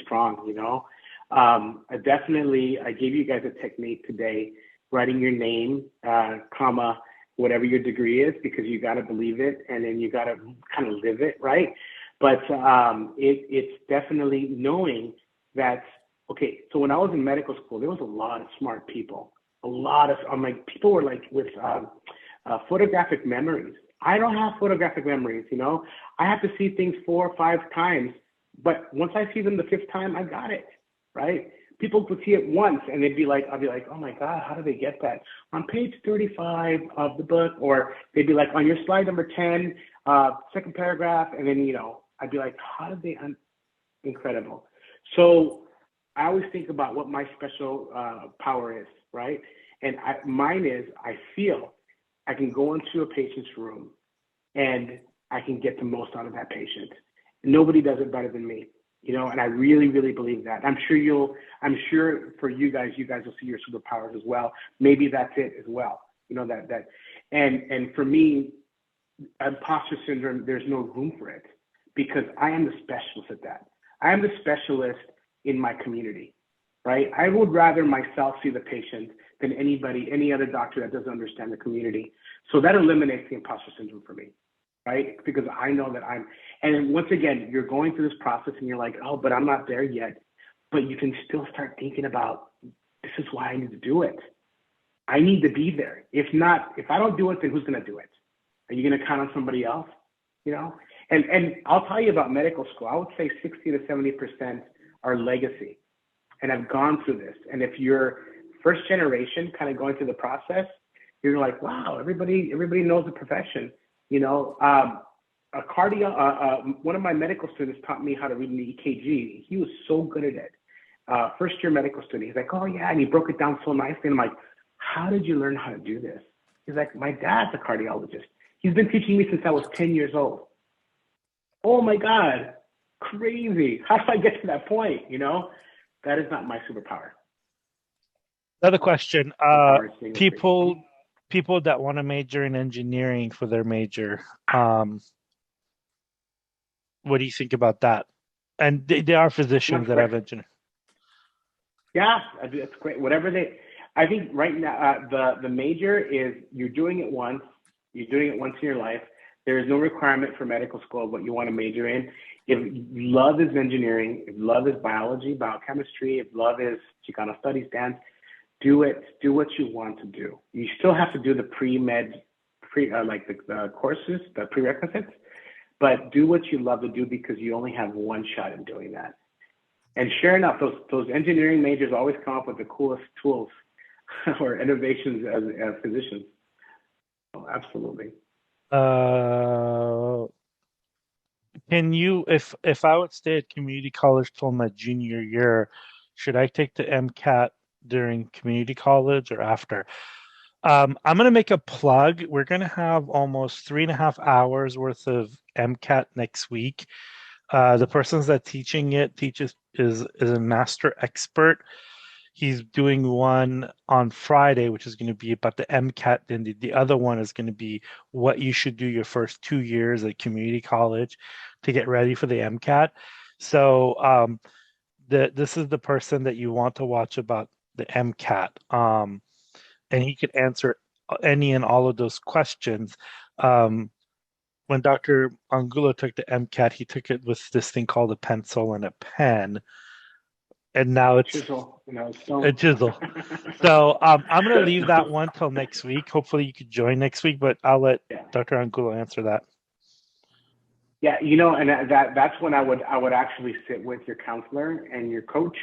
strong. You know, I gave you guys a technique today, writing your name, comma, whatever your degree is, because you got to believe it, and then you got to kind of live it, right? But it's definitely knowing that, okay, so when I was in medical school, there was a lot of smart people, people were like with photographic memories. I don't have photographic memories, you know. I have to see things 4 or 5 times, but once I see them the 5th time, I got it, right? People would see it once and I'd be like, oh my God, how do they get that? On page 35 of the book, or they'd be like, on your slide number 10, second paragraph, and then, you know, I'd be like, how did they, incredible. So I always think about what my special power is, right? And mine is, I feel I can go into a patient's room and I can get the most out of that patient. Nobody does it better than me, you know, and I really, really believe that. I'm sure for you guys will see your superpowers as well. Maybe that's it as well, you know, and for me, imposter syndrome, there's no room for it because I am the specialist at that. I am the specialist in my community, right? I would rather myself see the patient than any other doctor that doesn't understand the community. So that eliminates the imposter syndrome for me, right? Because I know that and then once again, you're going through this process and you're like, oh, but I'm not there yet. But you can still start thinking about, this is why I need to do it. I need to be there. If I don't do it, then who's gonna do it? Are you gonna count on somebody else? You know? And I'll tell you about medical school. I would say 60 to 70% are legacy. And I've gone through this. And if you're first generation kind of going through the process, you're like, wow, everybody knows the profession. You know, one of my medical students taught me how to read an EKG. He was so good at it. First year medical student. He's like, oh yeah, and he broke it down so nicely. And I'm like, how did you learn how to do this? He's like, my dad's a cardiologist. He's been teaching me since I was 10 years old. Oh my God, crazy. How do I get to that point? You know, that is not my superpower. Another question, people that want to major in engineering for their major, what do you think about that? And they are physicians that have engineering. Yeah, that's great. I think right now, the major is you're doing it once in your life. There is no requirement for medical school of what you want to major in. If love is engineering, if love is biology, biochemistry, if love is Chicano studies, dance, do it. Do what you want to do. You still have to do the pre-med, the courses, the prerequisites, but do what you love to do because you only have one shot in doing that. And sure enough, those engineering majors always come up with the coolest tools or innovations as physicians. Oh, absolutely. Can you, if I would stay at community college till my junior year, should I take the MCAT during community college or after? I'm going to make a plug. We're going to have almost 3.5 hours worth of MCAT next week. The person that's teaching it is a master expert. He's doing one on Friday, which is going to be about the MCAT. Then the other one is going to be what you should do your first 2 years at community college to get ready for the MCAT. So this is the person that you want to watch about the MCAT. And he could answer any and all of those questions. When Dr. Angulo took the MCAT, he took it with this thing called a pencil and a pen. And now it's Chisel, a chisel. So I'm going to leave that one till next week. Hopefully you could join next week, but I'll let Dr. Angulo answer that. Yeah, and that's when I would actually sit with your counselor and your coach,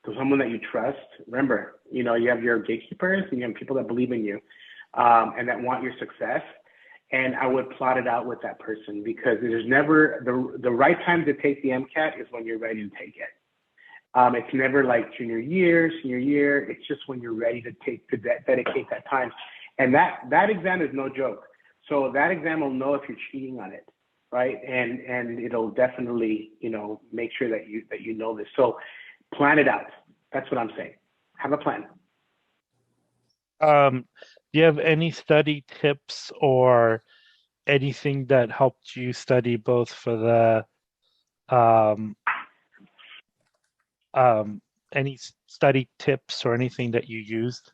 so someone that you trust. Remember, you have your gatekeepers and you have people that believe in you and that want your success. And I would plot it out with that person, because there's never the right time to take the MCAT is when you're ready to take it. It's never like senior year. It's just when you're ready to dedicate that time. And that exam is no joke. So that exam will know if you're cheating on it, right? And it'll definitely, make sure that you know this. So plan it out. That's what I'm saying. Have a plan. Do you have any study tips or anything that helped you study both for the any study tips or anything that you used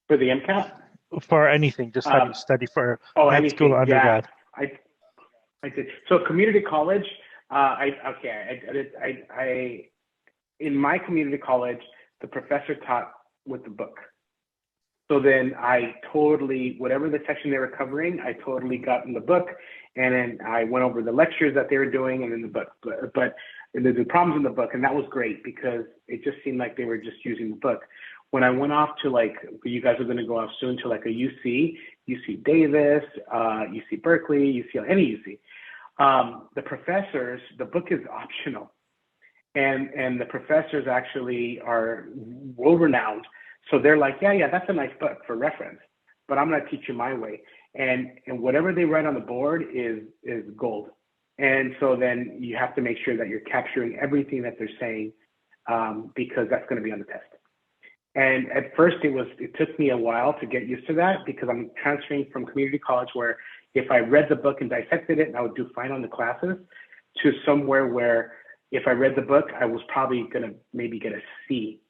For the MCAT? For anything, just how you study for med school or undergrad? Yeah, I did. So community college, in my community college, the professor taught with the book. So then I totally, whatever the section they were covering, I totally got in the book, and then I went over the lectures that they were doing and in the book. But the problems in the book, and that was great because it just seemed like they were just using the book. When I went off to you guys are going to go off soon to a UC Davis, UC Berkeley, any UC. The professors, the book is optional, and the professors actually are world-renowned. So they're like, yeah, that's a nice book for reference, but I'm going to teach you my way. And whatever they write on the board is gold. And so then you have to make sure that you're capturing everything that they're saying, because that's going to be on the test. And at first it took me a while to get used to that, because I'm transferring from community college where if I read the book and dissected it and I would do fine on the classes, to somewhere where if I read the book, I was probably going to maybe get a C.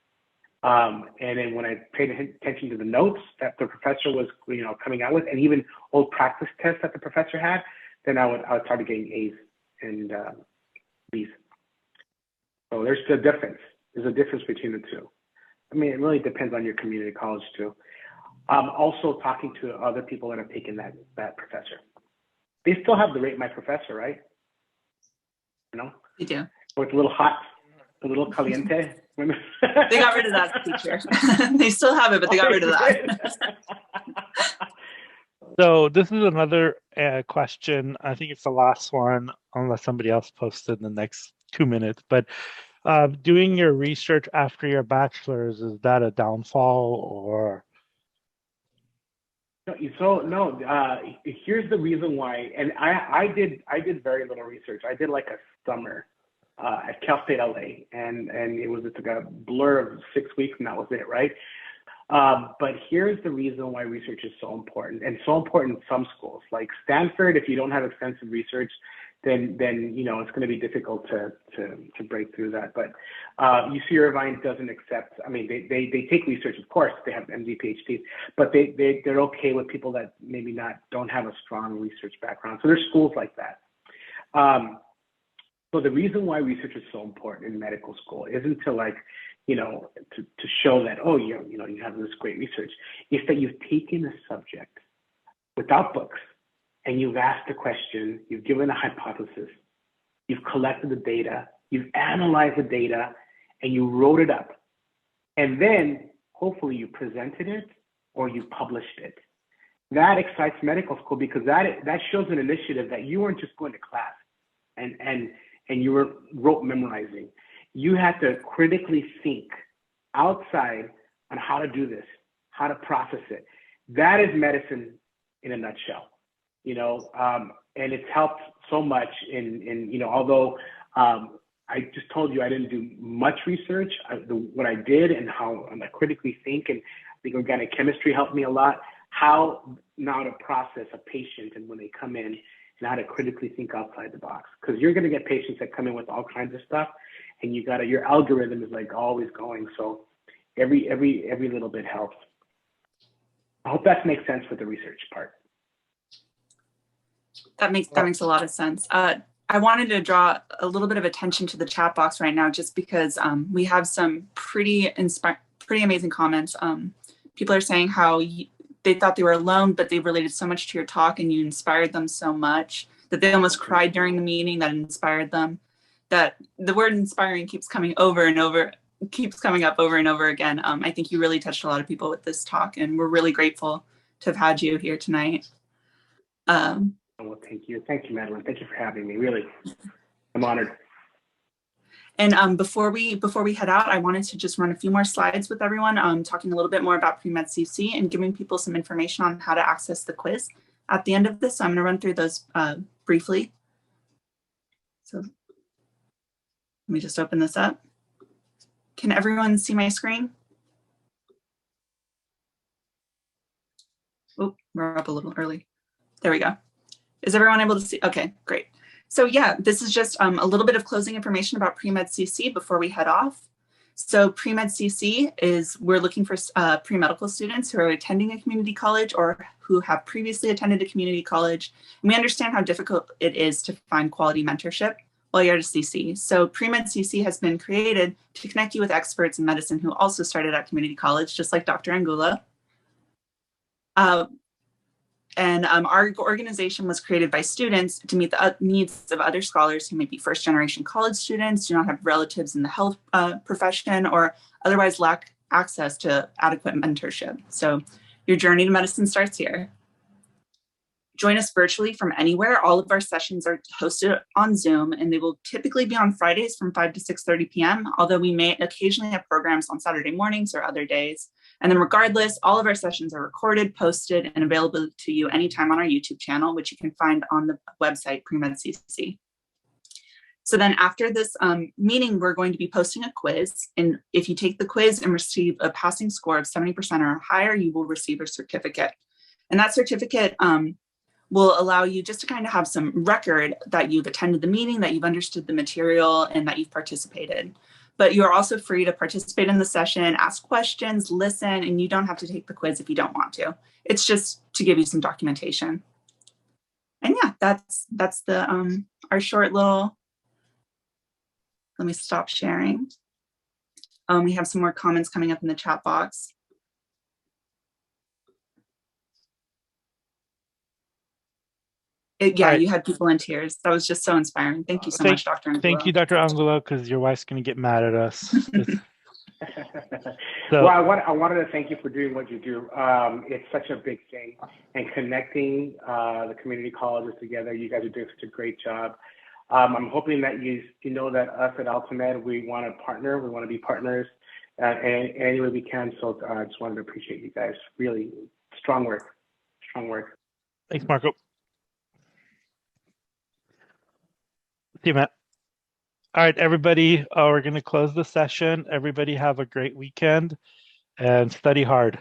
And then when I paid attention to the notes that the professor was, coming out with, and even old practice tests that the professor had, then I would start getting A's and B's. So there's a difference. There's a difference between the two. I mean, it really depends on your community college too. Also talking to other people that have taken that professor. They still have the rate my professor, right? They do. Or it's a little hot, a little caliente. They got rid of that feature. They still have it, but they got rid of that. So this is another question. I think it's the last one, unless somebody else posted in the next 2 minutes. But doing your research after your bachelor's, is that a downfall or? So no. Here's the reason why. And I did very little research. I did like a summer at Cal State LA, and it was just like a blur of 6 weeks, and that was it, right? But here's the reason why research is so important, and so important in some schools. Like Stanford, if you don't have extensive research, then it's going to be difficult to break through that. But UC Irvine doesn't accept. I mean, they take research, of course. They have MD, PhDs, but they're okay with people that maybe don't have a strong research background. So there's schools like that. So the reason why research is so important in medical school isn't to to show that, oh, you have this great research. It's that you've taken a subject without books and you've asked a question, you've given a hypothesis, you've collected the data, You've analyzed the data and you wrote it up. And then hopefully you presented it or you published it. That excites medical school because that shows an initiative that you weren't just going to class and you were rote memorizing. You had to critically think outside on how to do this, how to process it. That is medicine in a nutshell, and it's helped so much in although I just told you I didn't do much research, what I did and how I critically think, and I think organic chemistry helped me a lot, how now to process a patient and when they come in and how to critically think outside the box. Because you're going to get patients that come in with all kinds of stuff and your algorithm is like always going. So every little bit helps. I hope that makes sense with the research part. That makes a lot of sense. I wanted to draw a little bit of attention to the chat box right now, just because we have some pretty amazing comments. People are saying how they thought they were alone, but they related so much to your talk and you inspired them so much that they almost cried during the meeting. That inspired them. That the word inspiring keeps coming up over and over again. I think you really touched a lot of people with this talk, and we're really grateful to have had you here tonight. Well, thank you, Madeline. Thank you for having me. Really, I'm honored. And before we head out, I wanted to just run a few more slides with everyone, talking a little bit more about PreMedCC and giving people some information on how to access the quiz at the end of this. So I'm going to run through those briefly. So let me just open this up. Can everyone see my screen? Oh, we're up a little early. There we go. Is everyone able to see? Okay, great. So yeah, this is just a little bit of closing information about PreMedCC before we head off. So PreMedCC is, we're looking for pre-medical students who are attending a community college or who have previously attended a community college. And we understand how difficult it is to find quality mentorship while you're at a CC. So PreMedCC has been created to connect you with experts in medicine who also started at community college, just like Dr. Angulo. Our organization was created by students to meet the needs of other scholars who may be first-generation college students, do not have relatives in the health profession, or otherwise lack access to adequate mentorship. So your journey to medicine starts here. Join us virtually from anywhere. All of our sessions are hosted on Zoom, and they will typically be on Fridays from 5 to 6:30 p.m., although we may occasionally have programs on Saturday mornings or other days. And then regardless, all of our sessions are recorded, posted, and available to you anytime on our YouTube channel, which you can find on the website, PreMedCC. So then after this meeting, we're going to be posting a quiz. And if you take the quiz and receive a passing score of 70% or higher, you will receive a certificate. And that certificate will allow you just to kind of have some record that you've attended the meeting, that you've understood the material, and that you've participated. But you're also free to participate in the session, ask questions, listen, and you don't have to take the quiz if you don't want to. It's just to give you some documentation. And yeah, that's the our short little, let me stop sharing. We have some more comments coming up in the chat box. Right. You had people in tears. That was just so inspiring. Thank you so much, Dr. Angulo. Thank you, Dr. Angulo, because your wife's going to get mad at us. Well, I wanted to thank you for doing what you do. It's such a big thing, and connecting the community colleges together. You guys are doing such a great job. I'm hoping that you know that us at AltaMed, we want to partner. We want to be partners any way we can. So I just wanted to appreciate you guys. Really strong work. Strong work. Thanks, Marco. See you, Matt. All right, everybody, we're going to close the session. Everybody have a great weekend and study hard.